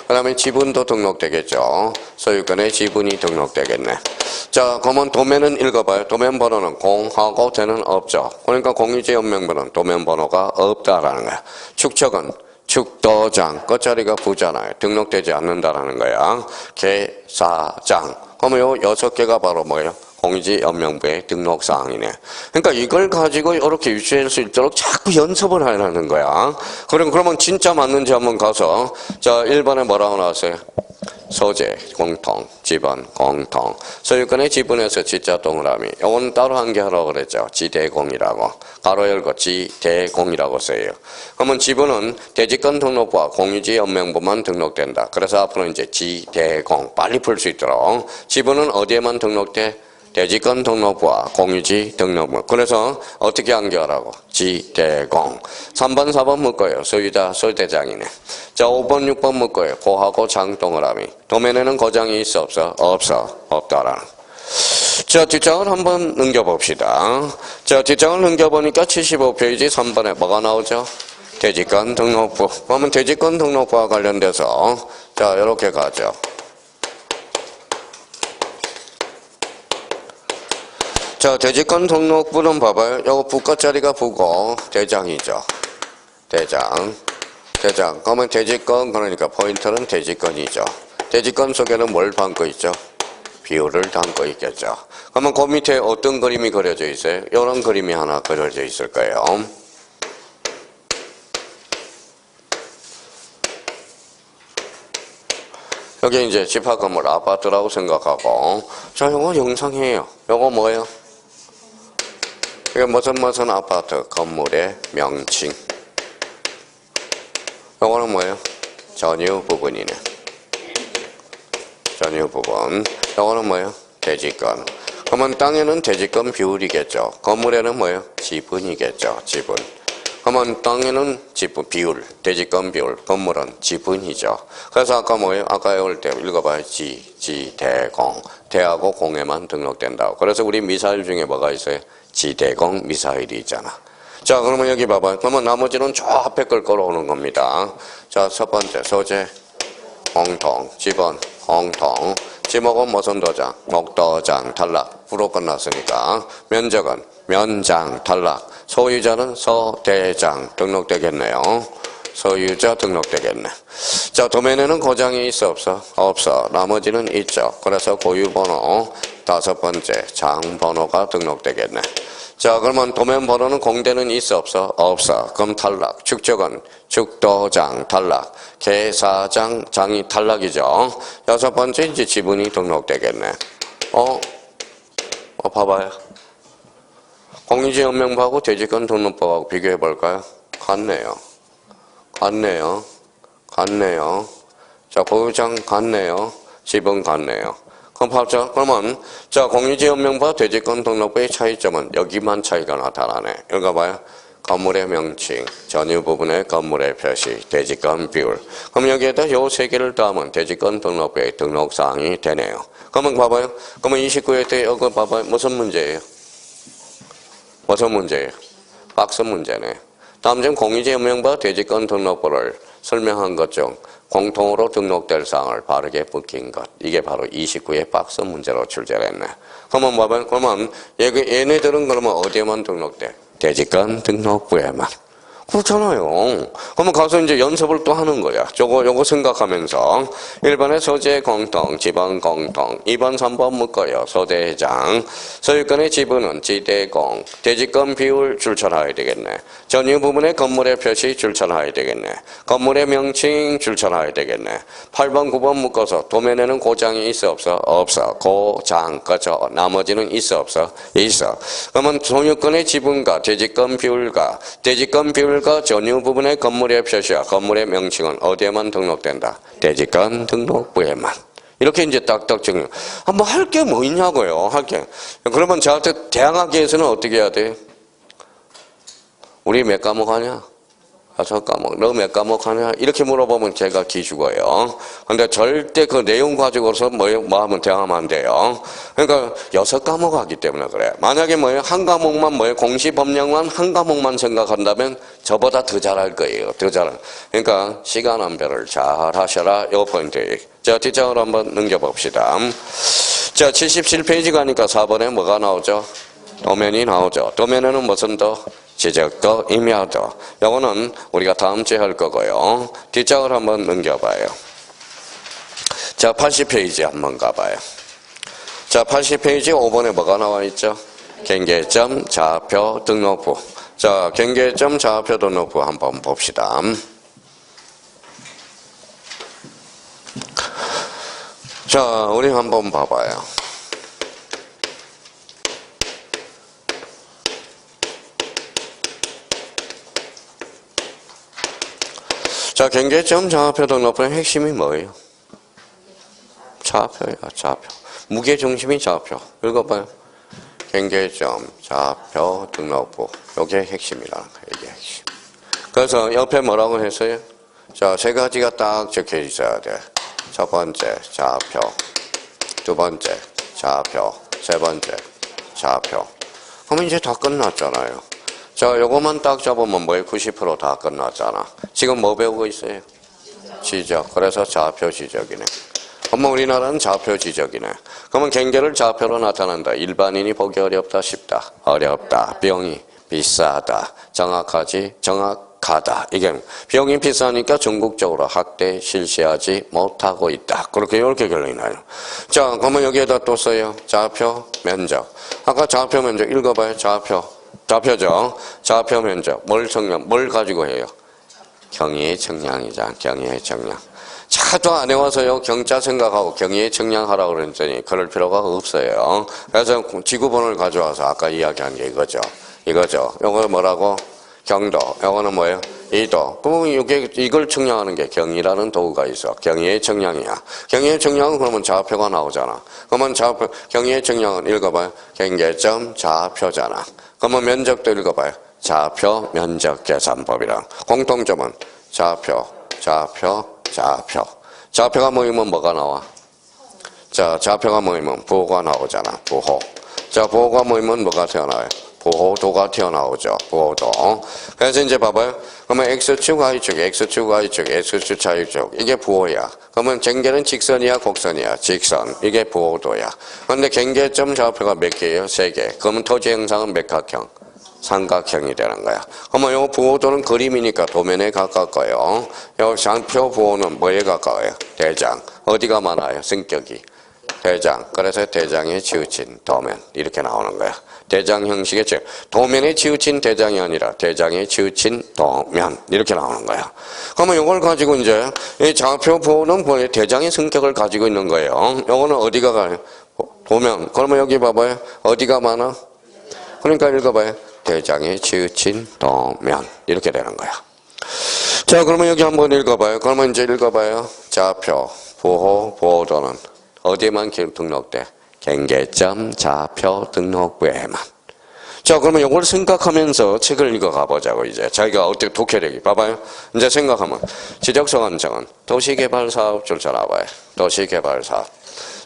Speaker 1: 그 다음에 지분도 등록되겠죠. 소유권의 지분이 등록되겠네. 자, 그러면 도면은 읽어봐요. 도면 번호는 공하고 대는 없죠. 그러니까 공유지 연명번호는 도면 번호가 없다라는 거야. 축척은 축도장, 끝자리가 부잖아요. 등록되지 않는다라는 거야. 개사장. 그러면 요 6개가 바로 뭐예요? 공유지 연명부의 등록사항이네. 그러니까 이걸 가지고 이렇게 유추할 수 있도록 자꾸 연습을 하라는 거야. 그러면 진짜 맞는지 한번 가서, 자, 1번에 뭐라고 나왔어요? 소재, 공통, 지분, 공통. 소유권의 지분에서 지자 동그라미. 이건 따로 한 개 하라고 그랬죠. 지대공이라고. 가로 열고 지대공이라고 써요. 그러면 지분은 대지권 등록부와 공유지 연명부만 등록된다. 그래서 앞으로 이제 지대공. 빨리 풀 수 있도록. 지분은 어디에만 등록돼? 대지권 등록부와 공유지 등록부. 그래서 어떻게 한겨하라고? 지대공. 3번, 4번 묶어요. 소유자, 소유대장이네. 자, 5번, 6번 묶어요. 고하고 장 동그라미. 도면에는 고장이 있어 없어? 없다라는. 자, 뒷장을 한번 넘겨봅시다. 자, 뒷장을 넘겨보니까 75페이지 3번에 뭐가 나오죠? 대지권 등록부. 그러면 대지권 등록부와 관련돼서 자, 이렇게 가죠. 자, 대지권 등록부는 봐봐요. 요거 부 끝자리가 부고 대장이죠. 대장. 그러면 대지권, 그러니까 포인트는 대지권이죠. 대지권 속에는 뭘 담고 있죠? 비율을 담고 있겠죠. 그러면 그 밑에 어떤 그림이 그려져 있어요? 이런 그림이 하나 그려져 있을 거예요. 여기 이제 집합 건물 아파트라고 생각하고, 자, 요거 영상이에요. 요거 뭐예요? 이게 무슨 아파트 건물의 명칭. 요거는 뭐예요? 전유 부분이네. 전유 부분. 요거는 뭐예요? 대지권. 그러면 땅에는 대지권 비율이겠죠. 건물에는 뭐예요? 지분이겠죠. 지분. 그러면 땅에는 지분 비율, 대지권 비율, 건물은 지분이죠. 그래서 아까 뭐예요? 아까 외울 때 읽어봐요. 지대공. 대하고 공에만 등록된다고. 그래서 우리 미사일 중에 뭐가 있어요? 지대공 미사일이 있잖아. 자, 그러면 여기 봐봐요. 그러면 나머지는 저 앞에 걸 끌어오는 겁니다. 자, 첫 번째 소재, 공통, 지분, 공통. 지목은 무슨 도장? 목도장, 탈락. 부로 끝났으니까. 면적은 면장, 탈락. 소유자는 소대장 등록되겠네요. 소유자 등록되겠네. 자, 자, 도면에는 고장이 있어 없어? 없어. 나머지는 있죠. 그래서 고유번호 5번째 장번호가 등록되겠네. 자, 그러면 도면 번호는 공대는 있어 없어? 없어. 그럼 탈락. 축적은 축도장 탈락. 계사장 장이 탈락이죠. 6번째 이제 지분이 등록되겠네. 봐봐요. 공유지연명부하고 대지권 등록법하고 비교해 볼까요? 같네요. 같네요. 같네요. 자, 보유장 같네요. 지분 같네요. 그럼 봤죠? 그러면 자, 공유지연명부와 대지권 등록부의 차이점은 여기만 차이가 나타나네. 읽어봐요. 건물의 명칭, 전유 부분의 건물의 표시, 대지권 비율. 그럼 여기에다 요 세 개를 더하면 대지권 등록부의 등록사항이 되네요. 그러면 봐봐요. 그러면 29회 때 이거 봐봐요. 무슨 문제예요? 무슨 문제예요? 박스 문제네. 다음 중 공유지연명부와 대지권 등록부를 설명한 것 중 공통으로 등록될 사항을 바르게 붙인 것. 이게 바로 29의 박스 문제로 출제를 했네. 그러면 봐봐요. 그러면 얘네들은 그러면 어디에만 등록돼? 대지권 등록부에만. 그렇잖아요. 그러면 가서 이제 연습을 또 하는 거야. 요거 생각하면서 1번에 소재 공통, 지번 공통, 2번, 3번 묶어요. 소대장, 소유권의 지분은 지대공, 대지권 비율 출처하여야 되겠네. 전유 부분의 건물의 표시 출처하여야 되겠네. 건물의 명칭 출처하여야 되겠네. 8번, 9번 묶어서 도면에는 고장이 있어 없어? 없어. 고장, 그렇죠. 나머지는 있어 없어? 있어. 그러면 소유권의 지분과 대지권 비율과 전유 부분의 건물의 표시와 건물의 명칭은 어디에만 등록된다? 대지권 등록부에만. 이렇게 이제 딱딱 정리. 한번 할 게 뭐 있냐고요, 할 게. 그러면 저한테 대항하기위해서는 어떻게 해야 돼? 우리 몇 과목 하냐? 5과목. 너 몇 과목 하냐? 이렇게 물어보면 제가 기죽어요. 근데 절대 그 내용 가지고서 뭐 하면 대항하면 안 돼요. 그러니까 6과목 하기 때문에 그래. 만약에 한 과목만 공시 법령만 한 과목만 생각한다면 저보다 더 잘할 거예요. 더 잘. 그러니까 시간 안배를 잘 하셔라. 요 포인트. 자, 뒷장으로 한번 넘겨봅시다. 자, 77페이지 가니까 4번에 뭐가 나오죠? 도면이 나오죠. 도면에는 무슨 더? 지적도, 임야도. 요거는 우리가 다음 주에 할 거고요. 뒷장을 한번 넘겨봐요. 자, 80페이지 한번 가봐요. 자, 80페이지 5번에 뭐가 나와 있죠? 경계점, 좌표, 등록부. 자, 경계점, 좌표, 등록부 한번 봅시다. 자, 우리 한번 봐봐요. 자, 경계점, 좌표, 등록부의 핵심이 뭐예요? 좌표야, 좌표. 무게중심이 좌표. 읽어봐요. 경계점, 좌표, 등록부. 이게 핵심이라는 거예요. 이게 핵심. 그래서 옆에 뭐라고 했어요? 자, 세 가지가 딱 적혀 있어야 돼. 첫 번째, 좌표. 두 번째, 좌표. 세 번째, 좌표. 그러면 이제 다 끝났잖아요. 자, 요거만 딱 잡으면 90% 다 끝났잖아. 지금 뭐 배우고 있어요? 지적. 그래서 좌표 지적이네. 그러면 우리나라는 좌표 지적이네. 그러면 경계를 좌표로 나타난다. 일반인이 보기 어렵다, 쉽다. 어렵다. 비용이 비싸다. 정확하다. 이게 비용이 비싸니까 전국적으로 학대 실시하지 못하고 있다. 이렇게 결론이 나요. 자, 그러면 여기에다 또 써요. 좌표 면적. 아까 좌표 면적 읽어봐요. 좌표죠. 좌표 면적. 뭘 가지고 해요? 경의의 청량이자 경의의 청량. 차도 안 해와서요. 경자 생각하고 경의의 청량하라고 그랬더니 그럴 필요가 없어요. 그래서 지구본을 가져와서 아까 이야기한 게 이거죠. 요거 뭐라고? 경도. 요거는 뭐예요? 이도. 그러면 이걸 청량하는 게 경의라는 도구가 있어. 경의의 청량이야. 경의의 청량은 그러면 좌표가 나오잖아. 그러면 경의의 청량은 읽어봐요. 경계점 좌표잖아. 그러면 면적도 읽어봐요. 좌표 면적 계산법이랑. 공통점은 좌표가 모이면 뭐가 나와? 자, 좌표가 모이면 부호가 나오잖아. 부호. 자, 부호가 모이면 뭐가 튀어나와요? 부호도가 튀어나오죠. 부호도. 그래서 이제 봐봐요. 그러면 X축, Y축, X축, Y축, X축, Y축. 이게 부호야. 그러면 경계는 직선이야, 곡선이야? 직선. 이게 부호도야. 그런데 경계점 좌표가 몇 개예요? 3개. 그러면 토지 형상은 몇 각형? 삼각형이 되는 거야. 그러면 요 부호도는 그림이니까 도면에 가깝고요. 요 좌표 부호는 뭐에 가까워요? 대장. 어디가 많아요? 성격이. 대장. 그래서 대장에 치우친 도면. 이렇게 나오는 거야. 대장 형식의 도면에 치우친 대장이 아니라 대장에 치우친 도면. 이렇게 나오는 거야. 그러면 이걸 가지고 이제 이 좌표 부호는 뭐예요? 대장의 성격을 가지고 있는 거예요. 요거는 어디가 가요? 도면. 그러면 여기 봐봐요. 어디가 많아? 그러니까 읽어봐요. 대장에 치우친 도면. 이렇게 되는 거야. 자, 그러면 여기 한번 읽어봐요. 그러면 이제 읽어봐요. 좌표, 부호, 부호도는 어디에만 등록돼? 경계점 좌표 등록부에만. 자, 그러면 이걸 생각하면서 책을 읽어가 보자고, 이제. 자기가 어떻게 독해력이. 봐봐요. 이제 생각하면. 지적소관청은 도시개발사업 줄쳐나봐요. 도시개발사업.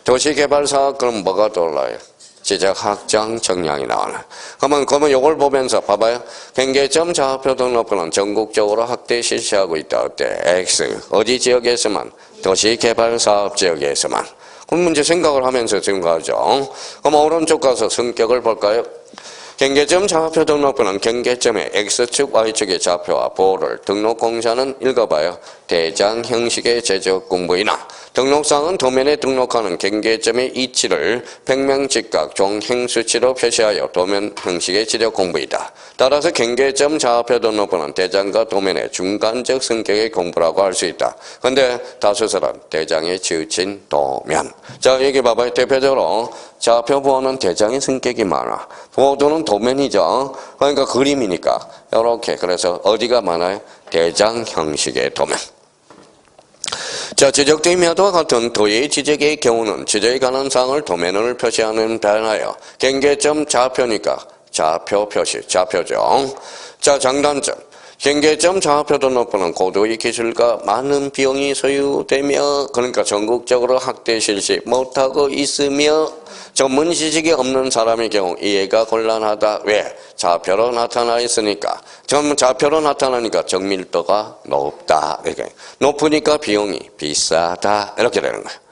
Speaker 1: 도시개발사업, 그럼 뭐가 떠올라요? 지적확정 정량이 나오네. 그러면 이걸 보면서 봐봐요. 경계점 좌표 등록부는 전국적으로 확대 실시하고 있다. 어때? X. 어디 지역에서만? 도시개발사업 지역에서만. 그럼 문제 생각을 하면서 지금 가죠. 그럼 오른쪽 가서 성격을 볼까요? 경계점 좌표 등록부는 경계점의 X축, Y축의 좌표와 보호를 등록공사는 읽어봐요. 대장 형식의 제적 공부이나 등록상은 도면에 등록하는 경계점의 이치를 평면 직각 종행수치로 표시하여 도면 형식의 지적 공부이다. 따라서 경계점 좌표 등록부는 대장과 도면의 중간적 성격의 공부라고 할 수 있다. 근데 다수설은 대장에 치우친 도면. 자, 여기 봐봐요. 대표적으로 좌표 부호는 대장의 성격이 많아. 부호도는 도면이죠. 그러니까 그림이니까. 이렇게. 그래서 어디가 많아요? 대장 형식의 도면. 자, 지적된 미화도와 같은 도의 지적의 경우는 지적에 관한 사항을 도면을 표시하는 변하여 경계점 좌표니까 좌표 표시, 좌표죠. 자, 장단점. 경계점 좌표 등록부는 고도의 기술과 많은 비용이 소요되며 그러니까 전국적으로 확대 실시 못하고 있으며 전문 지식이 없는 사람의 경우 이해가 곤란하다. 왜? 좌표로 나타나 있으니까. 좌표로 나타나니까 정밀도가 높다. 이렇게. 높으니까 비용이 비싸다. 이렇게 되는 거예요.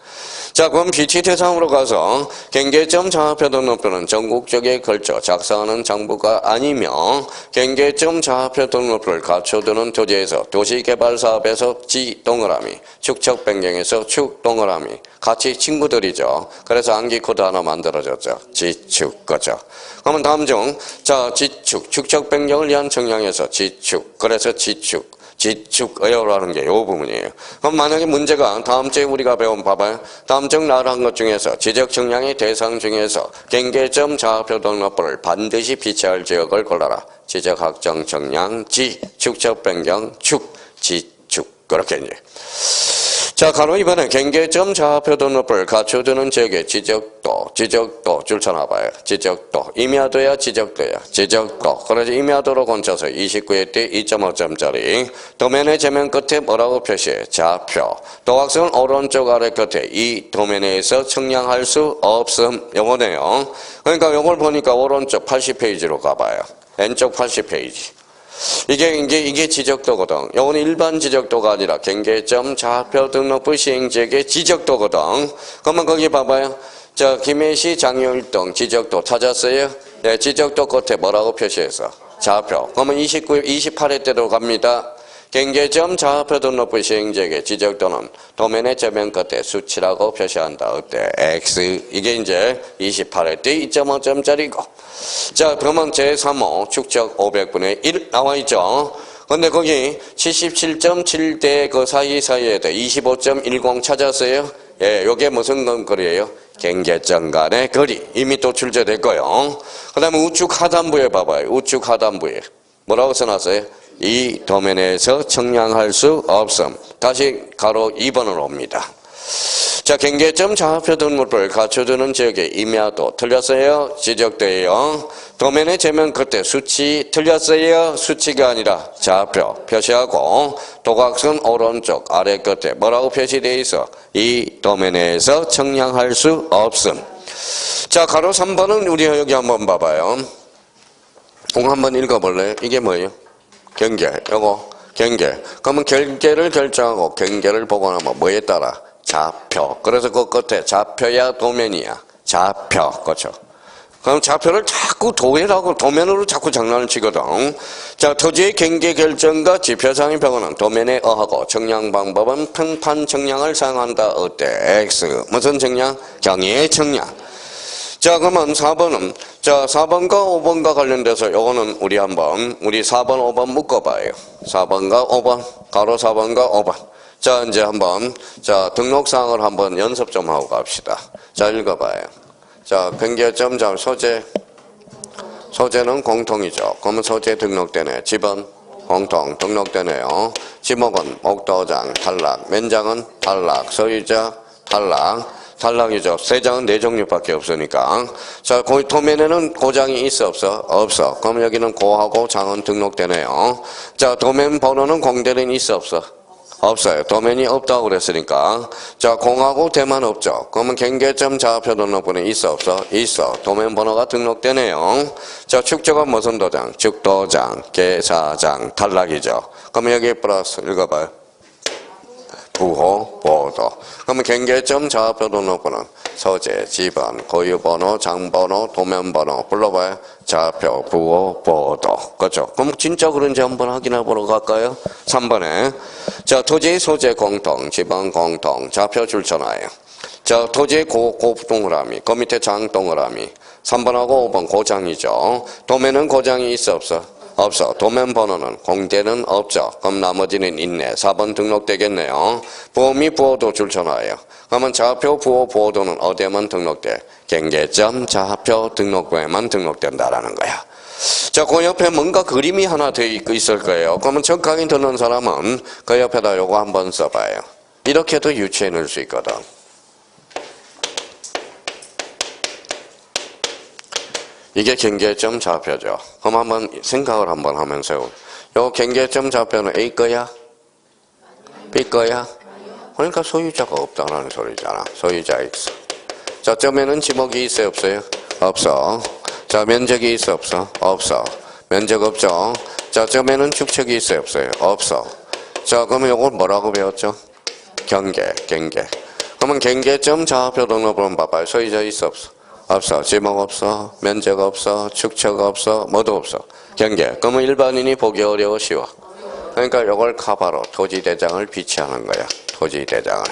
Speaker 1: 자, 그럼 BT 대상으로 가서 경계점 좌표 등록부는 전국적에 걸쳐 작성하는 장부가 아니며 경계점 좌표 등록부를 갖춰두는 토지에서 도시개발사업에서 지 동그라미, 축척 변경에서 축 동그라미 같이 친구들이죠. 그래서 암기 코드 하나 만들어졌죠. 지축 거죠. 그러면 다음 중 자, 지축, 축척 변경을 위한 청량에서 지축, 그래서 지축. 지축의어라는 게 이 부분이에요. 그럼 만약에 문제가 다음 주에 우리가 배운 봐봐요. 다음 주 나열한 것 중에서 지적 청량의 대상 중에서 경계점 좌표 등록부를 반드시 비치할 지역을 골라라. 지적 확정 청량, 지, 축척 변경, 축, 지축. 그렇게 이제. 자, 가로 이번에 경계점 좌표 등록부를 갖춰두는 지역의 지적도 줄쳐놔봐요. 지적도. 임야도야, 지적도야. 지적도. 그래서 임야도로 건쳐서 29회 때 2.5점짜리. 도면의 제면 끝에 뭐라고 표시해? 좌표. 도각선 오른쪽 아래 끝에 이 도면에서 청량할 수 없음. 요거네요. 그러니까 요걸 보니까 오른쪽 80페이지로 가봐요. 왼쪽 80페이지. 이게 지적도거든. 요거는 일반 지적도가 아니라 경계점 좌표 등록부 시행지역의 지적도거든. 그러면 거기 봐봐요. 자, 김해시 장유일동 지적도 찾았어요? 네, 지적도 끝에 뭐라고 표시해서? 좌표. 그러면 28회 때로 갑니다. 경계점 좌표 등록부 시행지역의 지적도는 도면의 저면 끝에 수치라고 표시한다. 어때? X. 이게 이제 28회 때 2.5점짜리고. 자, 그러면 제3호 축적 500분의 1 나와 있죠. 근데 거기 77.7대 그 사이에 25.10 찾았어요. 예, 요게 무슨 거리예요? 경계점 간의 거리. 이미 또 출제됐고요. 그 다음에 우측 하단부에 봐봐요. 우측 하단부에. 뭐라고 써놨어요? 이 도면에서 청량할 수 없음. 다시 가로 2번으로 옵니다. 자, 경계점 좌표 등록부를 갖춰두는 지역의 임야도 틀렸어요? 지적도예요. 도면의 제면 끝에 수치 틀렸어요? 수치가 아니라 좌표 표시하고 도각선 오른쪽 아래 끝에 뭐라고 표시되어 있어? 이 도면에서 청량할 수 없음. 자, 가로 3번은 우리 여기 한번 봐봐요. 공 한번 읽어볼래요? 이게 뭐예요? 경계. 요거 경계. 그러면 경계를 결정하고 경계를 보고 나면 뭐에 따라? 좌표. 그래서 그 끝에 좌표야 도면이야? 좌표. 그렇죠. 그럼 좌표를 자꾸 도면으로 자꾸 장난을 치거든. 자, 토지의 경계 결정과 지표상의 변화는 도면에 의하고 측량 방법은 평판 측량을 사용한다. 어때? X. 무슨 측량? 경의 측량. 자, 그러면 4번은, 자, 4번과 5번과 관련돼서 요거는 우리 4번, 5번 묶어봐요. 4번과 5번, 가로 4번과 5번. 자, 이제 한번, 자, 등록사항을 한번 연습 좀 하고 갑시다. 자, 읽어봐요. 자, 경계점, 자, 소재는 공통이죠. 그러면 소재 등록되네. 집은 공통 등록되네요. 지목은 목도장 탈락, 면장은 탈락, 소유자 탈락이죠. 세 장은 네 종류밖에 없으니까. 자, 도면에는 고장이 있어 없어? 없어. 그럼 여기는 고하고 장은 등록되네요. 자, 도면 번호는 공대는 있어 없어? 없어요. 도면이 없다고 그랬으니까. 자, 공하고 대만 없죠. 그러면 경계점 좌표 등록번호 있어 없어? 있어. 도면 번호가 등록되네요. 자, 축적은 무슨 도장? 축도장, 계사장, 탈락이죠. 그러면 여기 플러스 읽어봐요. 부호, 보도. 그러면 경계점 좌표 등록번호 소재, 지번, 고유번호, 장번호, 도면번호 불러봐요. 좌표, 부호, 보도. 그렇죠? 그럼 진짜 그런지 한번 확인해 보러 갈까요? 3번에 자, 토지 소재 공통, 지번 공통, 좌표 줄쳐놔요. 자, 토지의 고 동그라미, 그 밑에 장 동그라미. 3번하고 5번 고장이죠. 도면은 고장이 있어 없어? 없어. 도면 번호는 공대는 없죠. 그럼 나머지는 있네. 4번 등록되겠네요. 부호미 부호도 줄쳐놔요. 그러면 좌표 부호 보호도는 어디에만 등록돼? 경계점 좌표 등록부에만 등록된다라는 거야. 자, 그 옆에 뭔가 그림이 하나 더 있을 거예요. 그러면 적각이 드는 사람은 그 옆에다 요거 한번 써봐요. 이렇게도 유추해 놓을 수 있거든. 이게 경계점 좌표죠. 그럼 한번 생각을 한번 하면서 요 경계점 좌표는 A 거야? B 거야? 그러니까 소유자가 없다는 소리잖아. 소유자 X. 자, 점에는 지목이 있어요 없어요? 없어. 자, 면적이 있어 없어? 없어. 면적 없죠. 자, 점에는 축척이 있어요 없어요? 없어. 자, 그러면 요걸 뭐라고 배웠죠? 경계. 그러면 경계점 좌표 등록번호 봐봐요. 소유자 있어 없어? 없어. 지목 없어. 면적 없어. 축척 없어. 뭐도 없어. 경계. 그러면 일반인이 보기 어려워 쉬워. 그러니까 요걸 카바로 토지대장을 비치하는 거야. 토지대장을.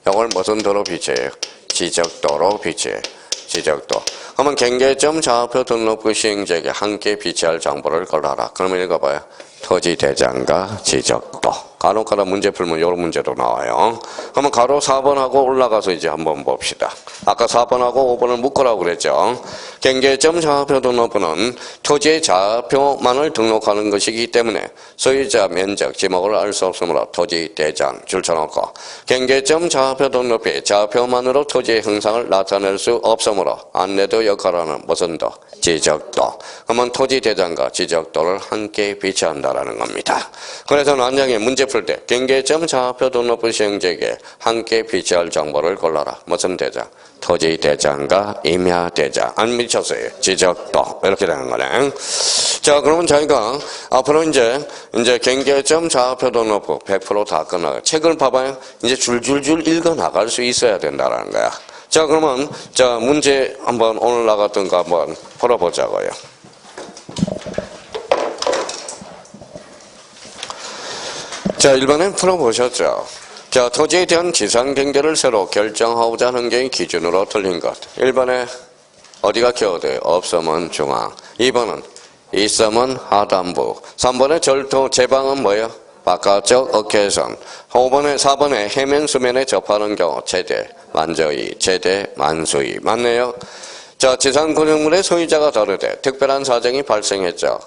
Speaker 1: 요걸 무슨 도로 비치해요? 지적도로 비치해. 지적도. 그러면 경계점 좌표 등록부 시행자에게 함께 비치할 정보를 걸어라. 그러면 읽어봐요. 토지대장과 지적도. 간혹가다 문제 풀면 이런 문제도 나와요. 그러면 가로 4번하고 올라가서 이제 한번 봅시다. 아까 4번하고 5번을 묶으라고 그랬죠. 경계점 좌표 등록부는 토지의 좌표만을 등록하는 것이기 때문에 소유자 면적 지목을 알 수 없으므로 토지대장 줄쳐놓고 경계점 좌표 등록부의 좌표만으로 토지의 형상을 나타낼 수 없으므로 안내도 역할하는 무슨 도? 지적도. 그러면 토지대장과 지적도를 함께 비치한다라는 겁니다. 그래서 난장에 문제 풀 때 경계점 좌표 등록부 시행자에게 함께 비치할 정보를 골라라. 무슨 대장? 토지대장과 임야대장. 안 미쳤어요. 지적도. 이렇게 되는 거네. 자, 그러면 저희가 앞으로 이제 경계점 좌표 등록부 100% 다 끝나고 책을 봐봐요. 이제 줄줄줄 읽어 나갈 수 있어야 된다라는 거야. 자, 그러면 자, 문제 한번 오늘 나갔던 거 한번 풀어보자고요. 자, 1번에 풀어보셨죠? 자, 토지에 대한 지상 경계를 새로 결정하고자 하는 게 기준으로 틀린 것. 1번에 어디가 겨우돼요? 없으면 중앙. 2번은 있으면 하단부. 3번에 절도 제방은 뭐예요? 바깥쪽 어깨선. 4번에 해면 수면에 접하는 경우 최대 만저위, 최대 만수위. 맞네요. 자, 지상 구역물의 소유자가 다르되 특별한 사정이 발생했죠.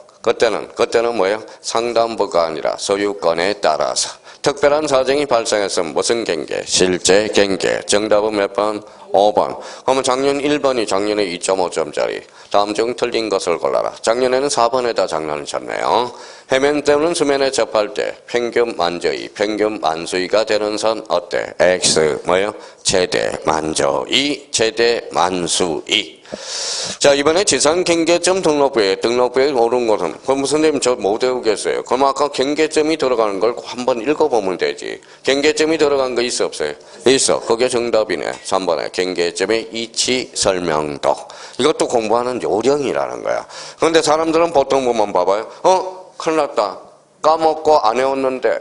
Speaker 1: 그때는 뭐예요? 상담부가 아니라 소유권에 따라서. 특별한 사정이 발생했으면 무슨 경계? 실제 경계. 정답은 몇 번? 5번. 그러면 작년 1번이 작년에 2.5점짜리. 다음 중 틀린 것을 골라라. 작년에는 4번에다 장난을 쳤네요. 해면 때는 수면에 접할 때 평균 만저위, 평균 만수위가 되는 선 어때? X 뭐예요? 최대 만저위, 최대 만수위. 자, 이번에 지상경계점 등록부에 오른 것은, 그럼 선생님 저 못 외우겠어요. 그럼 아까 경계점이 들어가는 걸 한번 읽어보면 되지. 경계점이 들어간 거 있어, 없어요? 있어. 그게 정답이네. 3번에 경계점의 이치 설명도. 이것도 공부하는 요령이라는 거야. 그런데 사람들은 보통 보면 봐봐요. 큰일 났다. 까먹고 안 외웠는데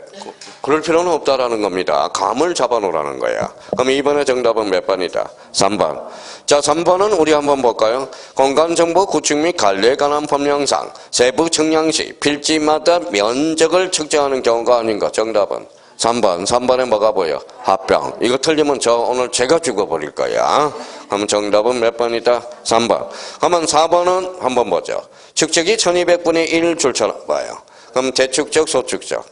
Speaker 1: 그럴 필요는 없다라는 겁니다. 감을 잡아놓으라는 거야. 그럼 이번에 정답은 몇 번이다? 3번. 자, 3번은 우리 한번 볼까요? 공간정보 구축 및 관리에 관한 법령상 세부 측량 시 필지마다 면적을 측정하는 경우가 아닌가? 정답은 3번. 3번에 뭐가 보여? 합병. 이거 틀리면 저 오늘 제가 죽어버릴 거야. 그럼 정답은 몇 번이다? 3번. 그러면 4번은 한번 보죠. 축적이 1200분의 1 줄처럼 봐요. 그럼 대축적, 소축적?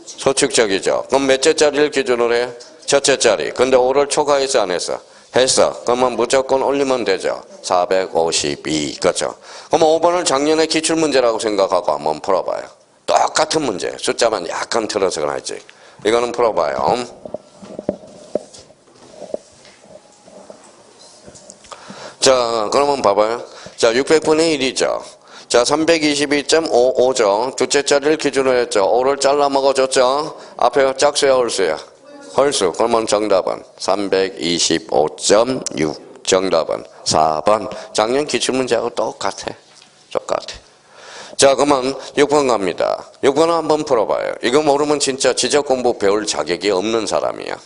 Speaker 1: 소축적이죠. 그럼 몇째 자리를 기준으로 해? 첫째 자리. 근데 5를 초과해서 안 했어? 했어. 그러면 무조건 올리면 되죠. 452. 그렇죠. 그럼 5번을 작년에 기출문제라고 생각하고 한번 풀어봐요. 똑같은 문제. 숫자만 약간 틀어서 그러지. 이거는 풀어봐요. 자, 그러면 봐봐요. 자, 600분의 1이죠. 자, 322.55죠. 두째 자리를 기준으로 했죠. 5를 잘라 먹어줬죠. 앞에 짝수야, 홀수야? 홀수. 그러면 정답은 325.6. 정답은 4번. 작년 기출문제하고 똑같아. 자, 그러면 6번 갑니다. 6번은 한번 풀어봐요. 이거 모르면 진짜 지적 공부 배울 자격이 없는 사람이야.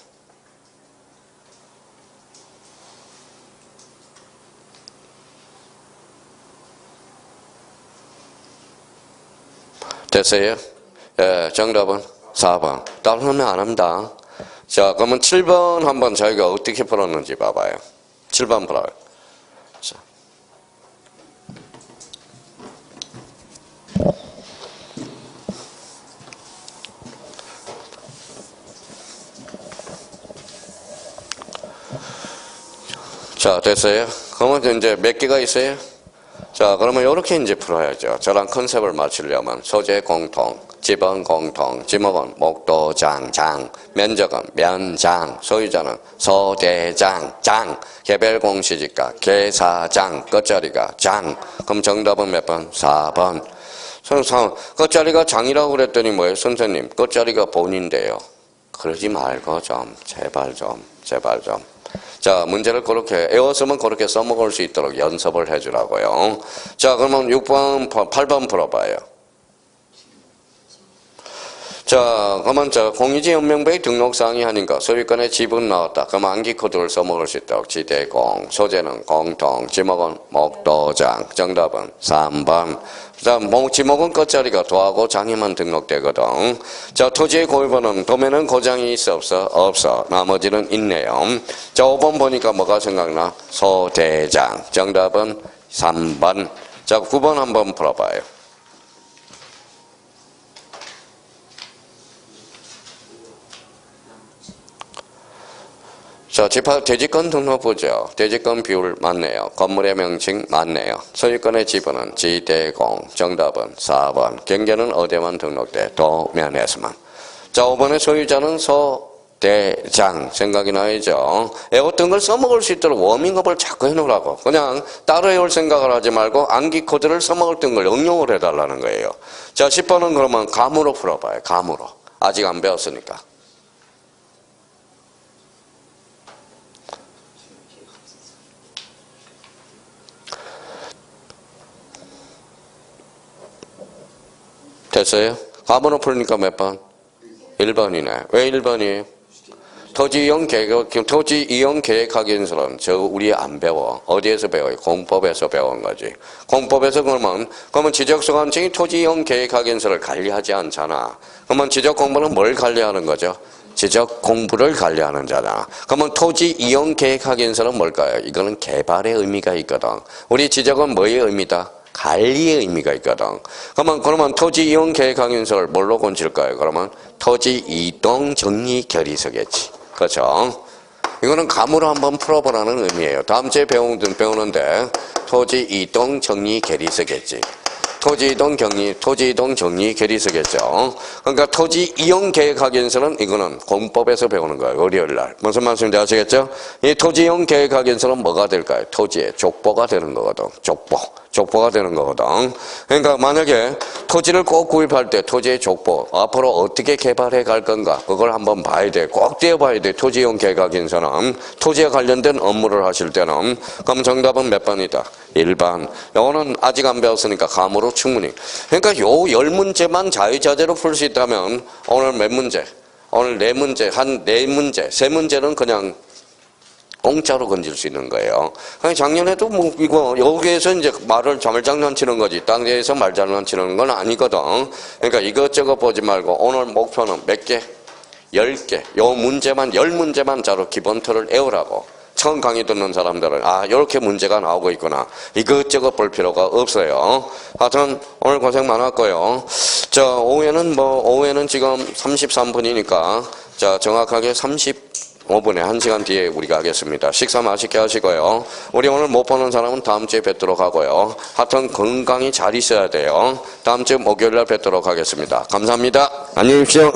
Speaker 1: 됐어요? 예, 정답은 4번. 따라하면 안 합니다. 자, 그러면 7번 한번 저희가 어떻게 풀었는지 봐봐요. 7번 풀어요. 자, 됐어요? 그러면 이제 몇 개가 있어요? 자, 그러면 이렇게 이제 풀어야죠. 저랑 컨셉을 맞추려면 소재 공통, 지번 공통, 지목은 목도장, 장, 면적은 면장, 소유자는 소대장, 장, 개별 공시지가, 계사장, 끝자리가 장. 그럼 정답은 몇 번? 4번. 끝자리가 장이라고 그랬더니 뭐예요? 선생님, 끝자리가 본인데요. 그러지 말고 좀, 제발 좀. 자, 문제를 그렇게 외웠으면 그렇게 써먹을 수 있도록 연습을 해주라고요. 자, 그러면 6번, 8번 풀어봐요. 자, 그러면 공유지연명부의 등록사항이 아닌가? 소유권의 지분 나왔다. 그럼 암기코드를 써먹을 수 있도록 지대공, 소재는 공통, 지목은 목도장. 정답은 3번. 자, 지목은 끝자리가 도하고 장에만 등록되거든. 자, 토지의 고유번호는 도면은 고장이 있어 없어? 없어. 나머지는 있네요. 자, 5번 보니까 뭐가 생각나? 소대장. 정답은 3번. 자, 9번 한번 풀어봐요. 자, 대지권 등록부죠. 대지권 비율 맞네요. 건물의 명칭 맞네요. 소유권의 지분은 지대공. 정답은 4번. 경계는 어디에만 등록돼? 도면에서만. 자, 5번의 소유자는 소대장. 생각이 나야죠. 외웠던 걸 써먹을 수 있도록 워밍업을 자꾸 해놓으라고. 그냥 따로 외울 생각을 하지 말고 암기 코드를 써먹었던 걸 응용을 해달라는 거예요. 자, 10번은 그러면 감으로 풀어봐요. 감으로. 아직 안 배웠으니까. 됐어요? 감으로 풀니까 몇 번? 1번이네. 왜 1번이에요? 토지 이용 계획 확인서는 우리 안 배워. 어디에서 배워요? 공법에서 배운 거지. 공법에서 그러면 지적소관청이 토지 이용 계획 확인서를 관리하지 않잖아. 그러면 지적 공부는 뭘 관리하는 거죠? 지적 공부를 관리하는 자잖아. 그러면 토지 이용 계획 확인서는 뭘까요? 이거는 개발의 의미가 있거든. 우리 지적은 뭐의 의미다? 관리의 의미가 있거든. 그러면 토지 이용 계획 확인서를 뭘로 건질까요? 그러면 토지 이동 정리 결의서겠지. 그렇죠? 이거는 감으로 한번 풀어보라는 의미예요. 다음 주에 배우는데 토지 이동 정리 결의서겠지. 토지이동 격리, 토지이동 정리 계리서겠죠. 그러니까 토지 이용 계획 확인서는 이거는 공법에서 배우는 거예요. 월요일 날. 무슨 말씀인지 아시겠죠? 이 토지 이용 계획 확인서는 뭐가 될까요? 토지의 족보가 되는 거거든. 족보가 되는 거거든. 그러니까 만약에 토지를 꼭 구입할 때 토지의 족보, 앞으로 어떻게 개발해 갈 건가, 그걸 한번 봐야 돼. 꼭 떼어봐야 돼. 토지이용 계획 확인서는. 토지에 관련된 업무를 하실 때는. 그럼 정답은 몇 번이다? 1번. 요거는 아직 안 배웠으니까 감으로 충분히. 그러니까 요 10문제만 자유자재로 풀 수 있다면 오늘 몇 문제? 오늘 4문제, 한 4문제, 3문제는 그냥 공짜로 건질 수 있는 거예요. 작년에도 뭐 이거 여기에서 이제 말장난치는 거지. 딴 데에서 말장난치는 건 아니거든. 그러니까 이것저것 보지 말고 오늘 목표는 몇 개? 10개. 요 문제만 10문제만 자로 기본 틀을 외우라고. 처음 강의 듣는 사람들은 이렇게 문제가 나오고 있구나. 이것저것 볼 필요가 없어요. 하여튼 오늘 고생 많았고요. 자, 오후에는 지금 33분이니까 자, 정확하게 35분에 1시간 뒤에 우리가 하겠습니다. 식사 맛있게 하시고요. 우리 오늘 못 보는 사람은 다음 주에 뵙도록 하고요. 하여튼 건강히 잘 있어야 돼요. 다음 주 목요일 날 뵙도록 하겠습니다. 감사합니다. 안녕히 계십시오.